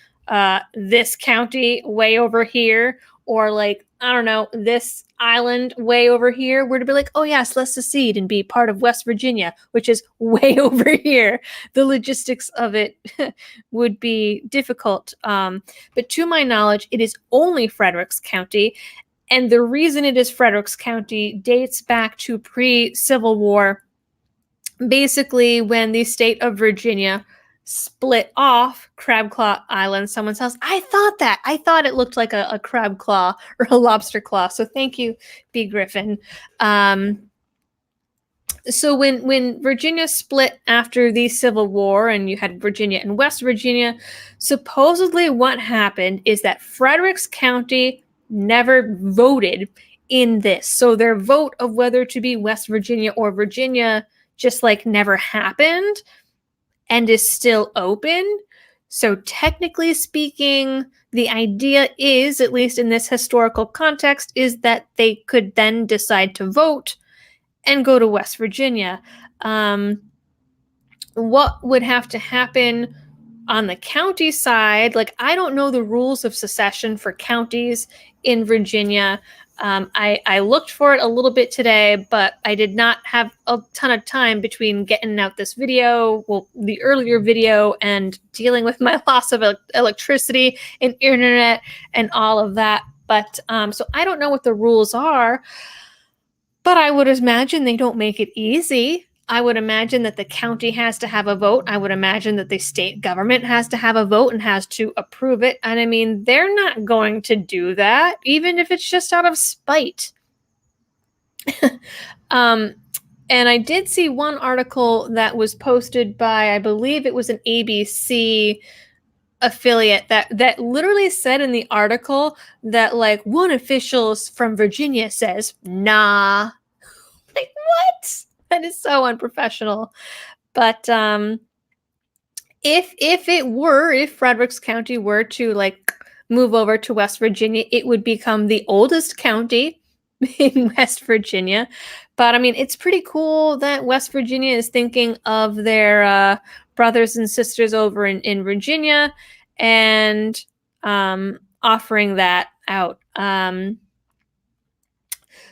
this county way over here or like, I don't know, this island way over here were to be like, oh yes, let's secede and be part of West Virginia, which is way over here, the logistics of it would be difficult. But to my knowledge, it is only Fredericks County. And the reason it is Fredericks County dates back to pre-Civil War, basically when the state of Virginia split off Crab Claw Island. Someone says, I thought it looked like a crab claw or a lobster claw. So thank you, B. Griffin. So when Virginia split after the Civil War and you had Virginia and West Virginia, supposedly what happened is that Fredericks County never voted in this. So their vote of whether to be West Virginia or Virginia just like never happened and is still open. So technically speaking, the idea is, at least in this historical context, is that they could then decide to vote and go to West Virginia. What would have to happen on the county side? Like, I don't know the rules of secession for counties in Virginia. I looked for it a little bit today, but I did not have a ton of time between getting out this video, well, the earlier video, and dealing with my loss of electricity and internet and all of that. But so I don't know what the rules are, but I would imagine they don't make it easy. I would imagine that the county has to have a vote. I would imagine that the state government has to have a vote and has to approve it. And I mean, they're not going to do that, even if it's just out of spite. And I did see one article that was posted by, I believe it was an ABC affiliate that literally said in the article that like one official from Virginia says, nah. Like, what? That is so unprofessional. But if Fredericks County were to like move over to West Virginia, it would become the oldest county in West Virginia. But I mean, it's pretty cool that West Virginia is thinking of their brothers and sisters over in Virginia and offering that out.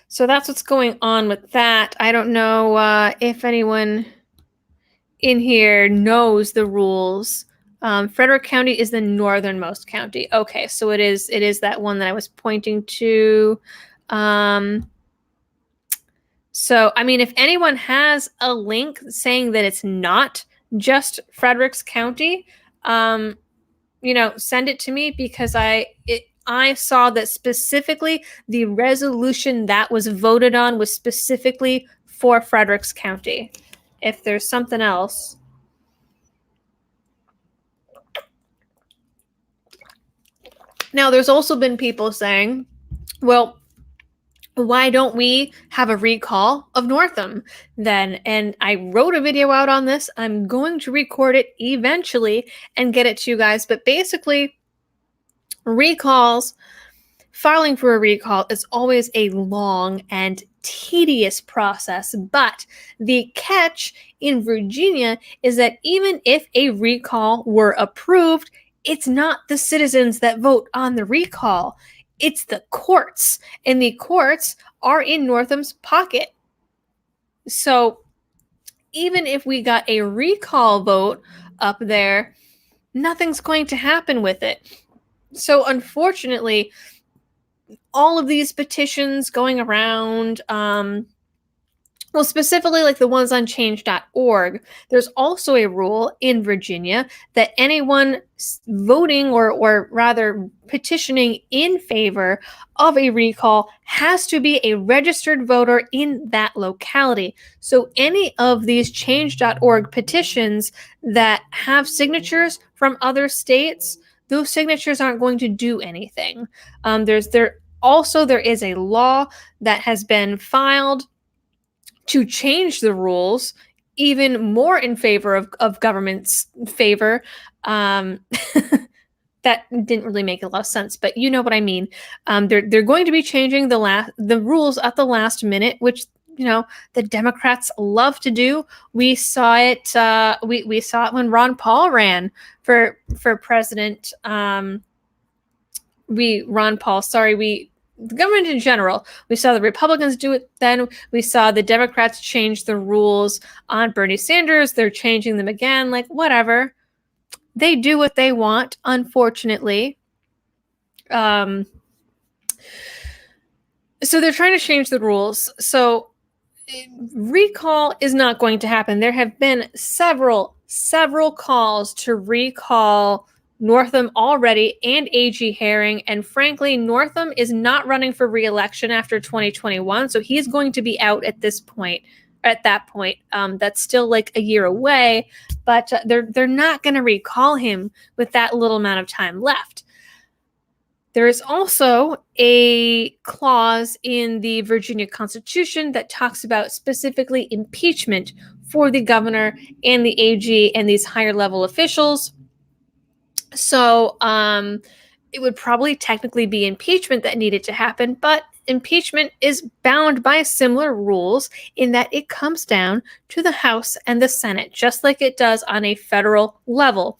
So that's what's going on with that. I don't know if anyone in here knows the rules. Frederick County is the northernmost county. Okay, so it is that one that I was pointing to. So, I mean, if anyone has a link saying that it's not just Fredericks County, send it to me, because I saw that specifically the resolution that was voted on was specifically for Fredericks County. If there's something else. Now, there's also been people saying, well, why don't we have a recall of Northam then? And I wrote a video out on this. I'm going to record it eventually and get it to you guys. But basically, filing for a recall is always a long and tedious process. But the catch in Virginia is that even if a recall were approved, it's not the citizens that vote on the recall. It's the courts, and the courts are in Northam's pocket. So even if we got a recall vote up there, nothing's going to happen with it. So unfortunately, all of these petitions going around, specifically like the ones on change.org, there's also a rule in Virginia that anyone voting or rather petitioning in favor of a recall has to be a registered voter in that locality. So any of these change.org petitions that have signatures from other states, those signatures aren't going to do anything. There is a law that has been filed to change the rules even more in favor of government's favor. That didn't really make a lot of sense, but you know what I mean. They're going to be changing the rules at the last minute, which the Democrats love to do. We saw it. We saw it when Ron Paul ran for president. Ron Paul, sorry, the government in general, we saw the Republicans do it then. We saw the Democrats change the rules on Bernie Sanders. They're changing them again. Like, whatever. They do what they want, unfortunately. So they're trying to change the rules. So recall is not going to happen. There have been several calls to recall Northam already and A.G. Herring. And frankly, Northam is not running for re-election after 2021. So he's going to be out at this point. At that point, that's still like a year away, but they're not going to recall him with that little amount of time left. There is also a clause in the Virginia Constitution that talks about specifically impeachment for the governor and the AG and these higher level officials. So it would probably technically be impeachment that needed to happen, but impeachment is bound by similar rules in that it comes down to the House and the Senate, just like it does on a federal level.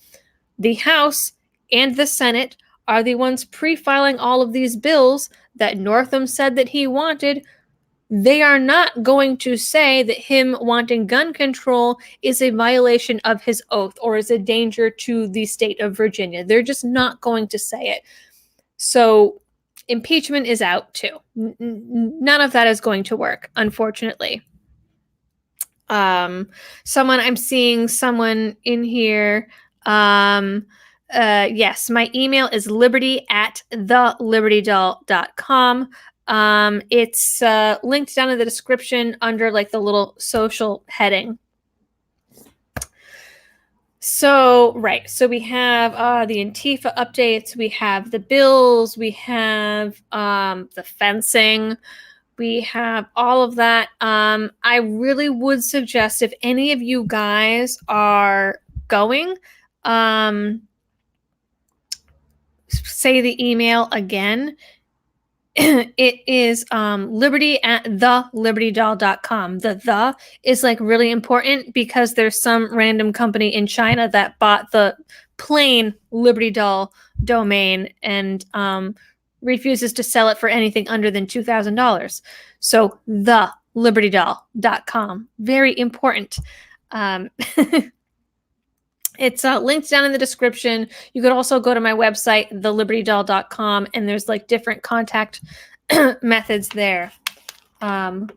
The House and the Senate are the ones pre-filing all of these bills that Northam said that he wanted. They are not going to say that him wanting gun control is a violation of his oath or is a danger to the state of Virginia. They're just not going to say it. So impeachment is out too. None of that is going to work, unfortunately. I'm seeing someone in here. Yes, my email is liberty@thelibertydoll.com. It's linked down in the description under like the little social heading. So, right. So we have the Antifa updates, we have the bills, we have the fencing, we have all of that. I really would suggest if any of you guys are going, say the email again. It is liberty@thelibertydoll.com. The is like really important because there's some random company in China that bought the plain Liberty Doll domain and refuses to sell it for anything under than $2,000. So thelibertydoll.com. Very important. It's linked down in the description. You could also go to my website, thelibertydoll.com, and there's like different contact methods there. That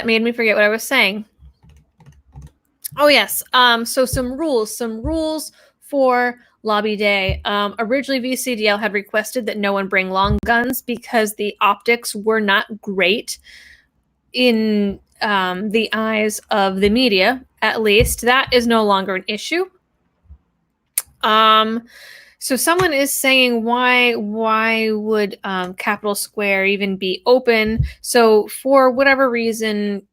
made me forget what I was saying. Oh, yes. So some rules for Lobby Day. Originally, VCDL had requested that no one bring long guns because the optics were not great in the eyes of the media, at least. That is no longer an issue. So someone is saying why would Capitol Square even be open? So for whatever reason,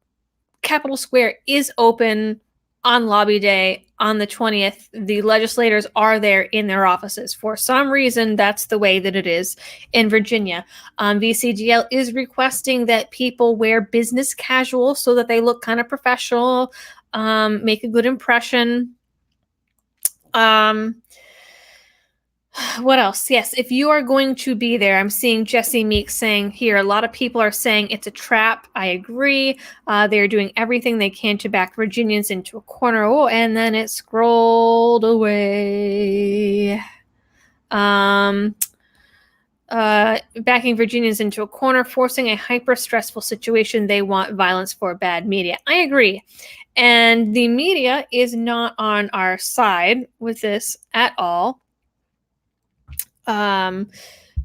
Capitol Square is open on Lobby Day on the 20th. The legislators are there in their offices. For some reason, that's the way that it is in Virginia. VCGL is requesting that people wear business casual so that they look kind of professional, make a good impression. What else? Yes, if you are going to be there, I'm seeing Jesse Meek saying here, a lot of people are saying it's a trap. I agree. They're doing everything they can to back Virginians into a corner. Oh, and then it scrolled away. Backing Virginians into a corner, forcing a hyper-stressful situation. They want violence for bad media. I agree. And the media is not on our side with this at all.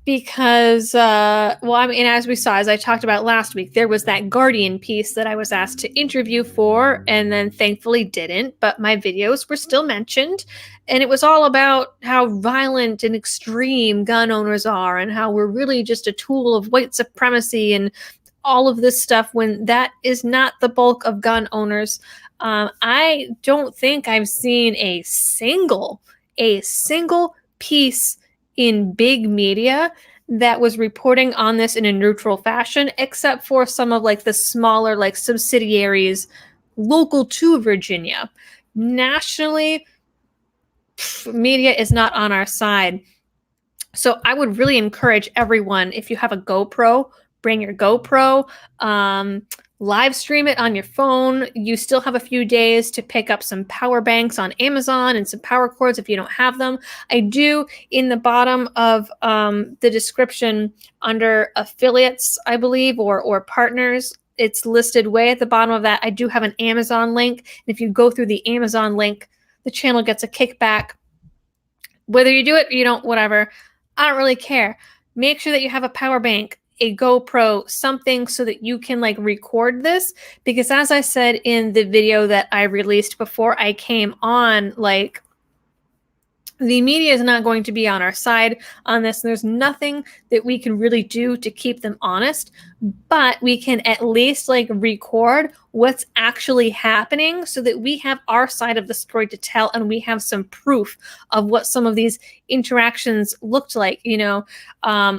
Because, well, I mean, as we saw, as I talked about last week, there was that Guardian piece that I was asked to interview for, and then thankfully didn't, but my videos were still mentioned, and it was all about how violent and extreme gun owners are, and how we're really just a tool of white supremacy, and all of this stuff, when that is not the bulk of gun owners. I don't think I've seen a single piece in big media that was reporting on this in a neutral fashion, except for some of like the smaller like subsidiaries local to Virginia. Nationally, media is not on our side. So I would really encourage everyone, if you have a GoPro, bring your GoPro, live stream it on your phone. You still have a few days to pick up some power banks on Amazon and some power cords if you don't have them. I do, in the bottom of the description under affiliates, I believe, or partners, it's listed way at the bottom of that. I do have an Amazon link. And if you go through the Amazon link, the channel gets a kickback. Whether you do it or you don't, whatever, I don't really care. Make sure that you have a power bank, a GoPro, something so that you can like record this. Because as I said in the video that I released before I came on, like, the media is not going to be on our side on this. And there's nothing that we can really do to keep them honest, but we can at least like record what's actually happening so that we have our side of the story to tell, and we have some proof of what some of these interactions looked like. You know,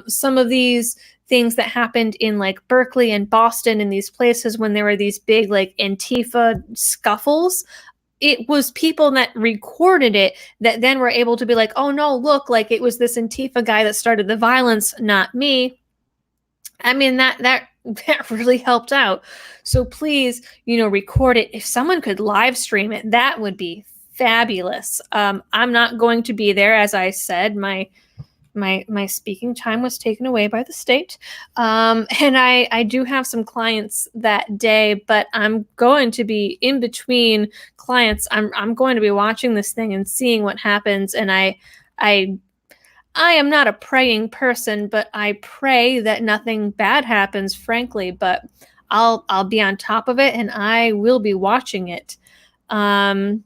some of these things that happened in like Berkeley and Boston and these places when there were these big like Antifa scuffles, it was people that recorded it that then were able to be like, oh no, look, like it was this Antifa guy that started the violence, not me. I mean, that really helped out. So please, you know, record it. If someone could live stream it, that would be fabulous. I'm not going to be there. As I said, my speaking time was taken away by the state. And I do have some clients that day, but I'm going to be in between clients. I'm going to be watching this thing and seeing what happens. And I am not a praying person, but I pray that nothing bad happens, frankly, but I'll be on top of it and I will be watching it. So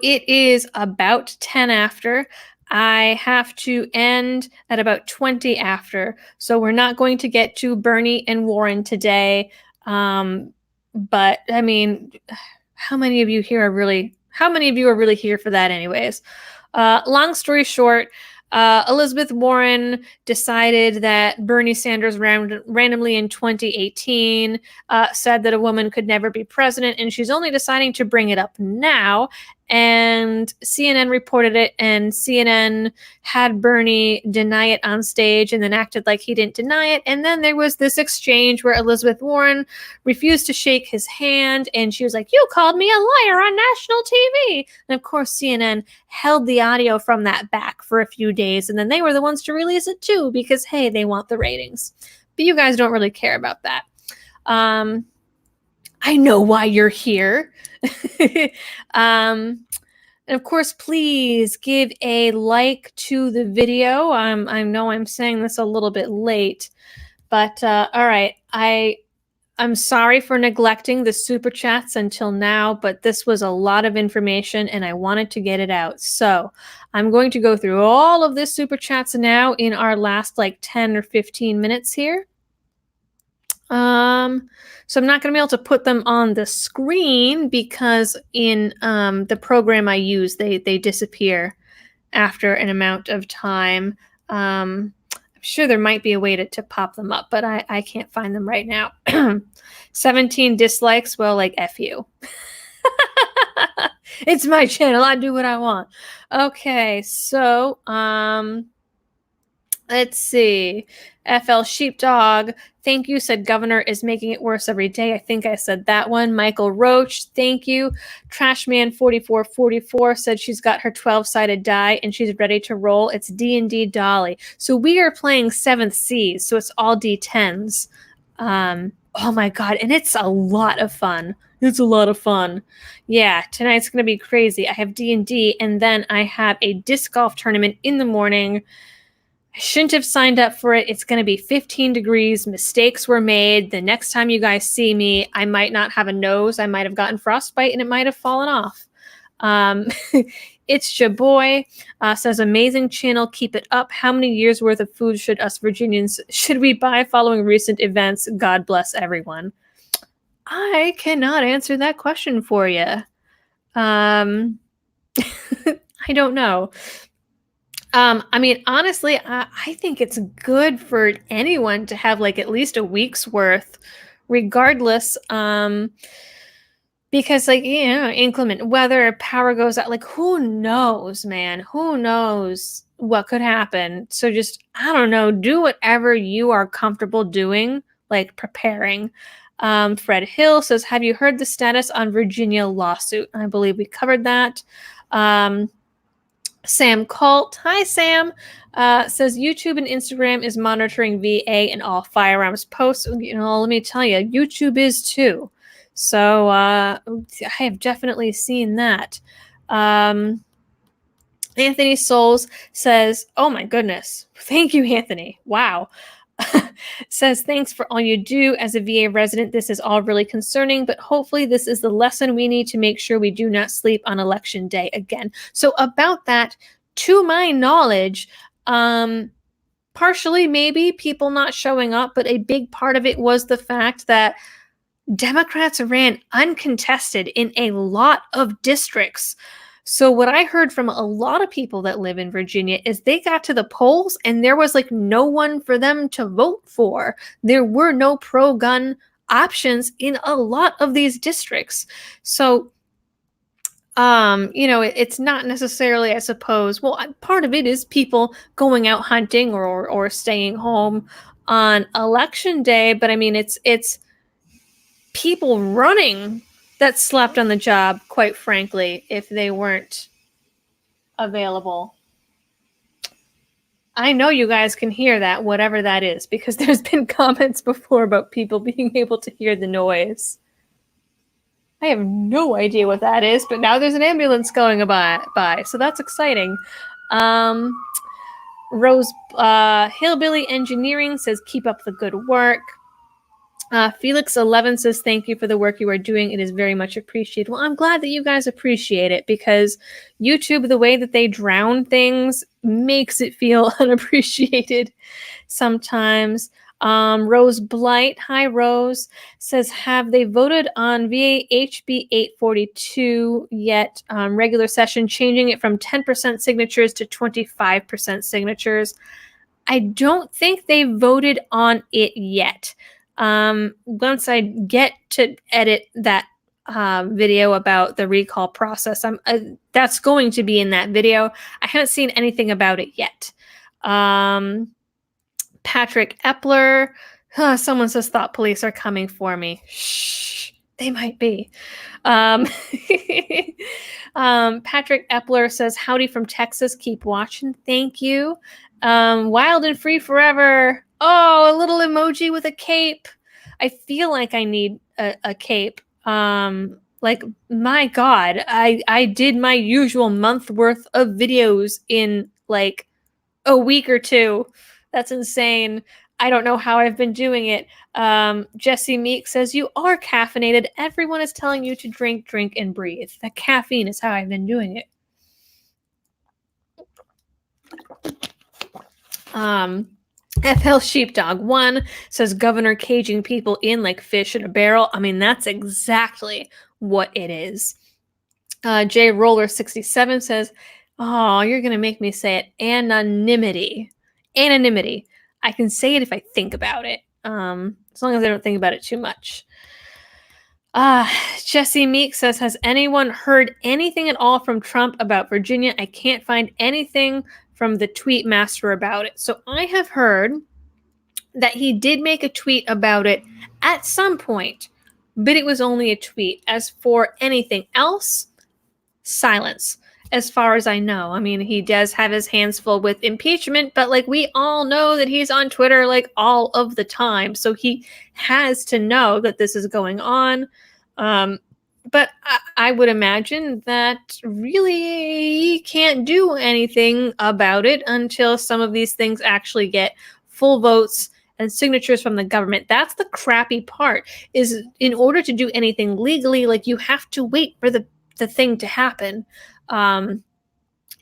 it is about 10 after. I have to end at about 20 after. So we're not going to get to Bernie and Warren today. But I mean, how many of you are really here for that anyways? Long story short, Elizabeth Warren decided that Bernie Sanders randomly in 2018 said that a woman could never be president, and she's only deciding to bring it up now. And CNN reported it, and CNN had Bernie deny it on stage and then acted like he didn't deny it. And then there was this exchange where Elizabeth Warren refused to shake his hand, and she was like, "You called me a liar on national TV." And of course, CNN held the audio from that back for a few days, and then they were the ones to release it too, because, hey, they want the ratings. But you guys don't really care about that. I know why you're here. And of course, please give a like to the video. I know I'm saying this a little bit late, but all right. I'm sorry for neglecting the super chats until now, but this was a lot of information and I wanted to get it out. So I'm going to go through all of this super chats now in our last like 10 or 15 minutes here. So I'm not going to be able to put them on the screen because in the program I use, they disappear after an amount of time. I'm sure there might be a way to pop them up, but I can't find them right now. 17 dislikes. Well, like, F you. It's my channel. I do what I want. Okay, so let's see. FL Sheepdog, thank you, said governor is making it worse every day. I think I said that one. Michael Roach, thank you. Trashman4444 said she's got her 12-sided die and she's ready to roll. It's D&D Dolly. So we are playing 7th Seas, so it's all D10s. Oh my god, and it's a lot of fun. It's a lot of fun. Yeah, tonight's going to be crazy. I have D&D, and then I have a disc golf tournament in the morning. I shouldn't have signed up for it. It's going to be 15 degrees. Mistakes were made. The next time you guys see me, I might not have a nose. I might have gotten frostbite and it might have fallen off. It's Shaboy, says, amazing channel. Keep it up. How many years worth of food should us Virginians should we buy following recent events? God bless everyone. I cannot answer that question for you. I don't know. I mean, honestly, I think it's good for anyone to have like at least a week's worth, regardless, because like, inclement weather, power goes out, like who knows, man, who knows what could happen. So just, I don't know, do whatever you are comfortable doing, like preparing. Fred Hill says, have you heard the status on Virginia lawsuit? I believe we covered that. Sam Colt, hi Sam, says YouTube and Instagram is monitoring VA and all firearms posts. Let me tell you, YouTube is too. So I have definitely seen that. Anthony Souls says, oh my goodness, thank you, Anthony. Wow. Says, thanks for all you do as a VA resident. This is all really concerning, but hopefully this is the lesson we need to make sure we do not sleep on election day again. So about that, to my knowledge, partially maybe people not showing up, but a big part of it was the fact that Democrats ran uncontested in a lot of districts. So what I heard from a lot of people that live in Virginia is they got to the polls and there was like no one for them to vote for. There were no pro-gun options in a lot of these districts. So it's not necessarily, I suppose, well, part of it is people going out hunting or staying home on election day, but I mean it's people running that slept on the job, quite frankly, if they weren't available. I know you guys can hear that, whatever that is, because there's been comments before about people being able to hear the noise. I have no idea what that is, but now there's an ambulance going by, so that's exciting. Rose Hillbilly Engineering says, keep up the good work. Felix11 says, thank you for the work you are doing. It is very much appreciated. Well, I'm glad that you guys appreciate it, because YouTube, the way that they drown things, makes it feel unappreciated sometimes. Rose Blight, hi Rose, says, have they voted on VA HB 842 yet? Regular session, changing it from 10% signatures to 25% signatures. I don't think they voted on it yet. Once I get to edit that video about the recall process, that's going to be in that video. I haven't seen anything about it yet. Patrick Epler, someone says thought police are coming for me. Shh, they might be. Patrick Epler says, howdy from Texas, keep watching, thank you. Wild and free forever. Oh, a little emoji with a cape. I feel like I need a cape. Like, my God, I did my usual month worth of videos in like a week or two. That's insane. I don't know how I've been doing it. Jesse Meek says, you are caffeinated. Everyone is telling you to drink, and breathe. That caffeine is how I've been doing it. FL Sheepdog 1 says, governor caging people in like fish in a barrel. I mean, that's exactly what it is. J Roller 67 says, oh, you're going to make me say it. Anonymity. I can say it if I think about it. As long as I don't think about it too much. Jesse Meek says, has anyone heard anything at all from Trump about Virginia? I can't find anything from the tweet master about it. So I have heard that he did make a tweet about it at some point, but it was only a tweet. As for anything else, silence, as far as I know. I mean, he does have his hands full with impeachment, but like we all know that he's on Twitter like all of the time. So he has to know that this is going on. But I would imagine that really he can't do anything about it until some of these things actually get full votes and signatures from the government. That's the crappy part, is in order to do anything legally, like you have to wait for the thing to happen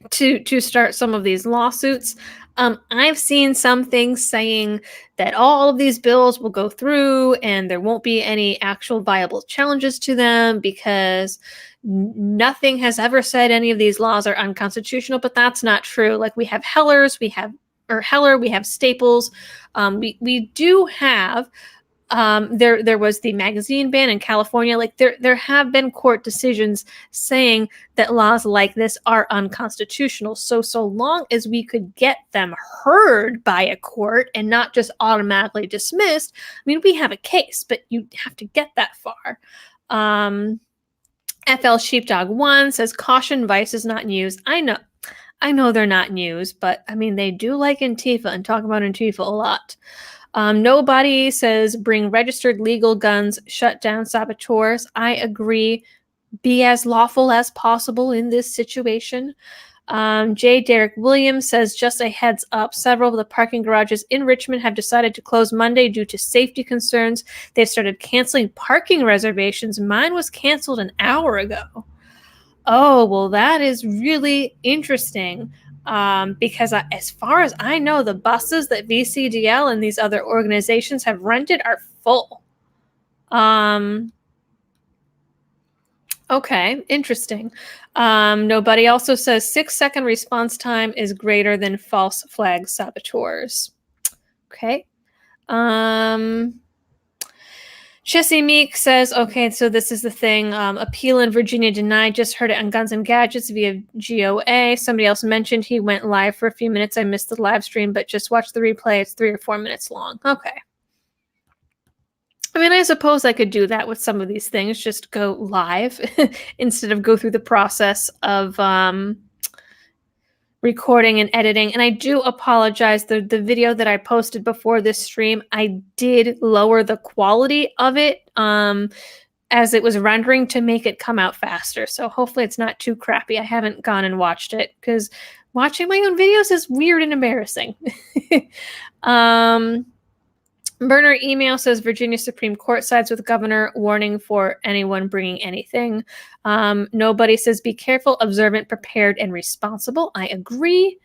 to start some of these lawsuits. I've seen some things saying that all of these bills will go through and there won't be any actual viable challenges to them because nothing has ever said any of these laws are unconstitutional, but that's not true. Like we have Heller, we have Staples. We do have There was the magazine ban in California. Like there have been court decisions saying that laws like this are unconstitutional. So long as we could get them heard by a court and not just automatically dismissed, I mean, we have a case, but you have to get that far. FL Sheepdog 1 says caution, Vice is not news. I know they're not news, but I mean, they do like Antifa and talk about Antifa a lot. Nobody says bring registered legal guns, shut down saboteurs. I agree. Be as lawful as possible in this situation. J. Derek Williams says, just a heads up, several of the parking garages in Richmond have decided to close Monday due to safety concerns. They've started canceling parking reservations. Mine was canceled an hour ago. Oh, well, that is really interesting. Because as far as I know, the buses that VCDL and these other organizations have rented are full. Okay, interesting. Nobody also says 6-second response time is greater than false flag saboteurs. Okay. Jesse Meek says, okay, so this is the thing. Appeal in Virginia denied. Just heard it on Guns and Gadgets via GOA. Somebody else mentioned he went live for a few minutes. I missed the live stream, but just watch the replay. It's 3 or 4 minutes long. Okay. I mean, I suppose I could do that with some of these things. Just go live instead of go through the process of recording and editing. And I do apologize. The video that I posted before this stream, I did lower the quality of it as it was rendering to make it come out faster. So hopefully it's not too crappy. I haven't gone and watched it because watching my own videos is weird and embarrassing. Burner email says Virginia Supreme Court sides with governor, warning for anyone bringing anything. Nobody says be careful, observant, prepared, and responsible. I agree.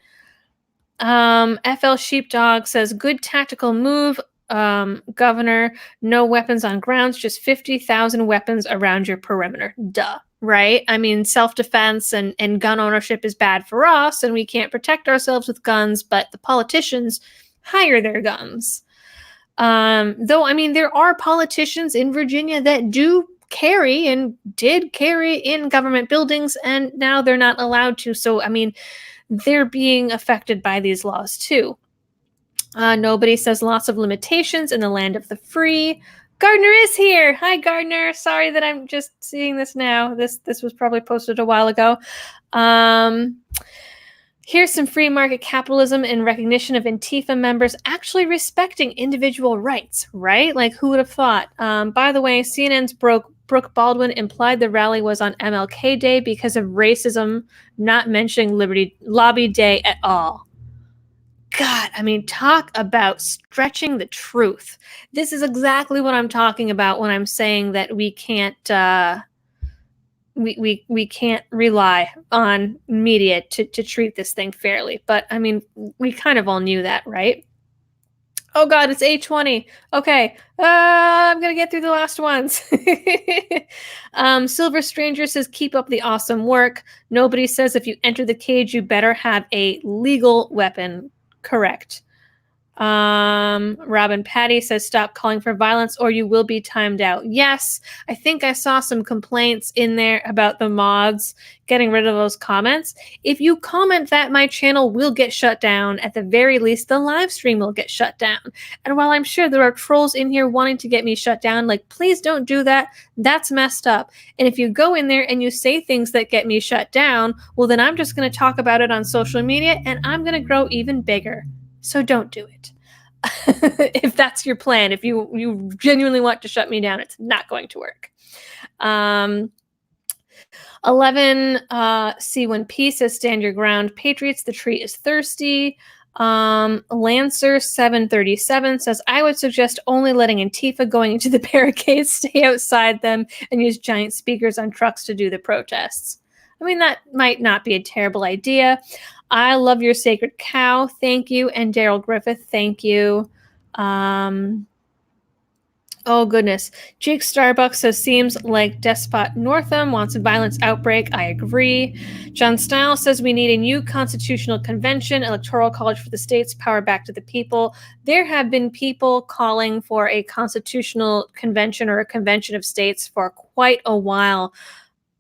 FL Sheepdog says good tactical move, governor. No weapons on grounds, just 50,000 weapons around your perimeter. Duh. Right? I mean, self-defense and gun ownership is bad for us, and we can't protect ourselves with guns, but the politicians hire their guns. Though, I mean, there are politicians in Virginia that do carry and did carry in government buildings, and now they're not allowed to. So, I mean, they're being affected by these laws too. Nobody says lots of limitations in the land of the free. Gardner is here. Hi, Gardner. Sorry that I'm just seeing this now. This was probably posted a while ago. Here's some free market capitalism in recognition of Antifa members actually respecting individual rights, right? Like, who would have thought? By the way, CNN's Brooke Baldwin implied the rally was on MLK Day because of racism, not mentioning Liberty Lobby Day at all. God, I mean, talk about stretching the truth. This is exactly what I'm talking about when I'm saying that we can't we can't rely on media to treat this thing fairly. But I mean, we kind of all knew that, right? Oh God, it's 8:20. Okay, I'm gonna get through the last ones. Silver Stranger says, keep up the awesome work. Nobody says if you enter the cage, you better have a legal weapon. Correct. Robin Patty says, stop calling for violence or you will be timed out. Yes, I think I saw some complaints in there about the mods getting rid of those comments. If you comment that, my channel will get shut down. At the very least, the live stream will get shut down. And while I'm sure there are trolls in here wanting to get me shut down, like, please don't do that. That's messed up. And if you go in there and you say things that get me shut down, well, then I'm just going to talk about it on social media and I'm going to grow even bigger. So don't do it. If that's your plan, if you genuinely want to shut me down, it's not going to work. 11 C1P says stand your ground. Patriots, the tree is thirsty. Lancer 737 says I would suggest only letting Antifa going into the barricades stay outside them and use giant speakers on trucks to do the protests. I mean, that might not be a terrible idea. I love your sacred cow. Thank you. And Daryl Griffith, thank you. Oh, goodness. Jake Starbucks says, seems like Despot Northam wants a violence outbreak. I agree. John Stiles says, we need a new constitutional convention, electoral college for the states, power back to the people. There have been people calling for a constitutional convention or a convention of states for quite a while,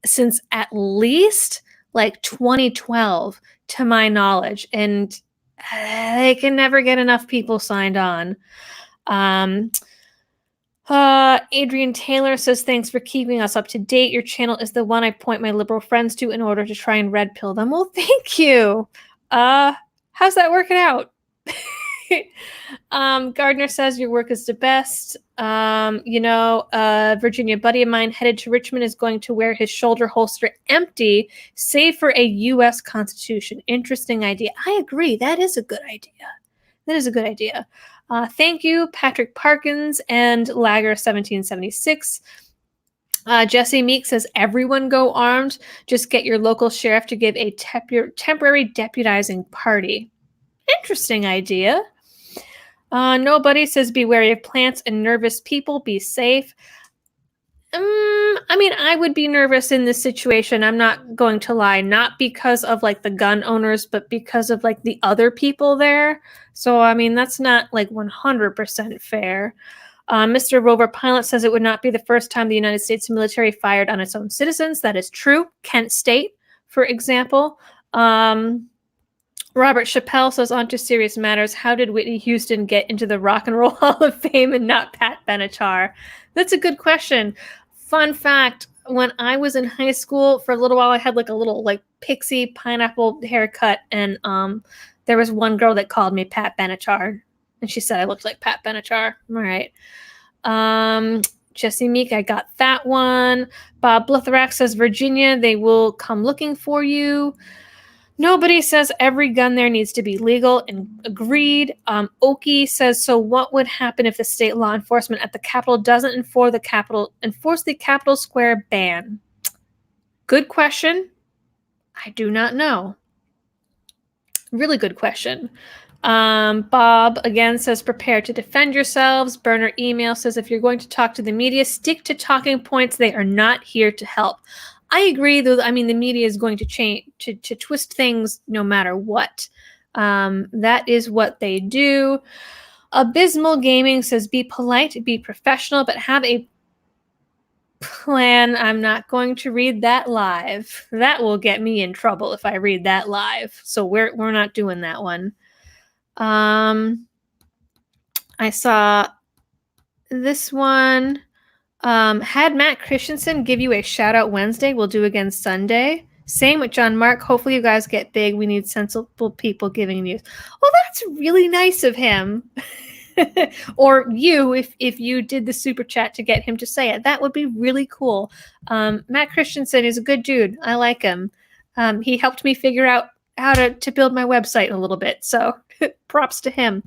since at least like 2012, to my knowledge. And they can never get enough people signed on. Adrian Taylor says, thanks for keeping us up to date. Your channel is the one I point my liberal friends to in order to try and red pill them. Well, thank you. How's that working out? Gardner says your work is the best. Virginia buddy of mine headed to Richmond is going to wear his shoulder holster empty, save for a U.S. Constitution. Interesting idea. I agree. That is a good idea. Thank you, Patrick Parkins and Lagger1776. Jesse Meek says, everyone go armed. Just get your local sheriff to give a temporary deputizing party. Interesting idea. Nobody says, be wary of plants and nervous people. Be safe. I would be nervous in this situation. I'm not going to lie, not because of like the gun owners, but because of like the other people there. So, that's not like 100% fair. Mr. Rover Pilot says it would not be the first time the United States military fired on its own citizens. That is true. Kent State, for example. Robert Chappelle says, on to serious matters. How did Whitney Houston get into the Rock and Roll Hall of Fame and not Pat Benatar? That's a good question. Fun fact, when I was in high school, for a little while, I had like a little like pixie pineapple haircut. And there was one girl that called me Pat Benatar. And she said I looked like Pat Benatar. All right. Jesse Meek, I got that one. Bob Blutherac says, Virginia, they will come looking for you. Nobody says every gun there needs to be legal, and agreed. Oki says, so what would happen if the state law enforcement at the Capitol doesn't enforce the Capitol Square ban? Good question. I do not know. Really good question. Bob again says, prepare to defend yourselves. Burner email says, if you're going to talk to the media, stick to talking points. They are not here to help. I agree, though. The media is going to change, to twist things no matter what. That is what they do. Abysmal Gaming says, be polite, be professional, but have a plan. I'm not going to read that live. That will get me in trouble if I read that live. So we're not doing that one. I saw this one. Had Matt Christensen give you a shout out Wednesday. We'll do again Sunday. Same with John Mark. Hopefully you guys get big. We need sensible people giving news. Well, that's really nice of him. Or you, if you did the super chat to get him to say it, that would be really cool. Matt Christensen is a good dude. I like him. He helped me figure out how to build my website a little bit. So props to him.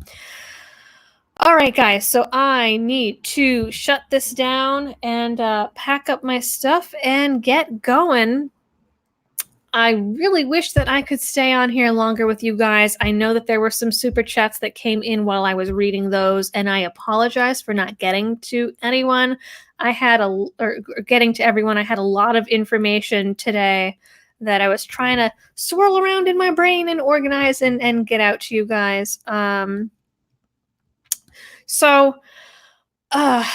All right, guys, so I need to shut this down and pack up my stuff and get going. I really wish that I could stay on here longer with you guys. I know that there were some super chats that came in while I was reading those, and I apologize for not getting to anyone. Getting to everyone. I had a lot of information today that I was trying to swirl around in my brain and organize and get out to you guys. So I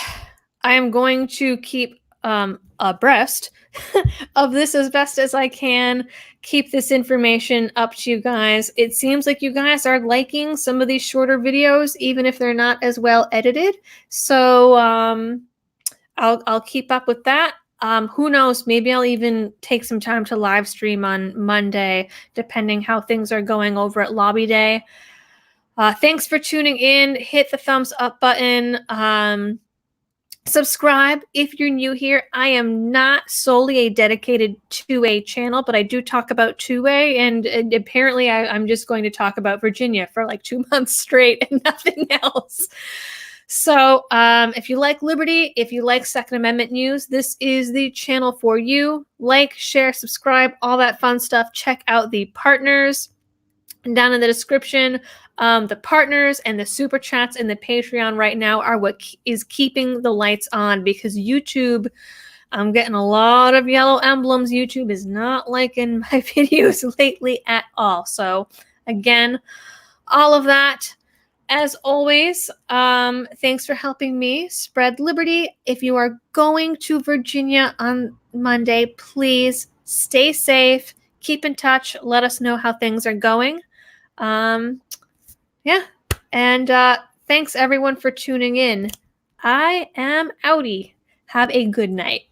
am going to keep abreast of this as best as I can, keep this information up to you guys. It seems like you guys are liking some of these shorter videos, even if they're not as well edited. So I'll keep up with that. Who knows? Maybe I'll even take some time to live stream on Monday, depending how things are going over at Lobby Day. Thanks for tuning in. Hit the thumbs up button. Subscribe if you're new here. I am not solely a dedicated 2A channel, but I do talk about 2A, and apparently I'm just going to talk about Virginia for like 2 months straight and nothing else. So if you like liberty, if you like Second Amendment news, this is the channel for you. Like, share, subscribe, all that fun stuff. Check out the partners. down in the description. The partners and the super chats and the Patreon right now are what is keeping the lights on, because YouTube, I'm getting a lot of yellow emblems. YouTube is not liking my videos lately at all. So again, all of that, as always, thanks for helping me spread liberty. If you are going to Virginia on Monday, please stay safe, keep in touch, let us know how things are going. Yeah. And thanks everyone for tuning in. I am outie. Have a good night.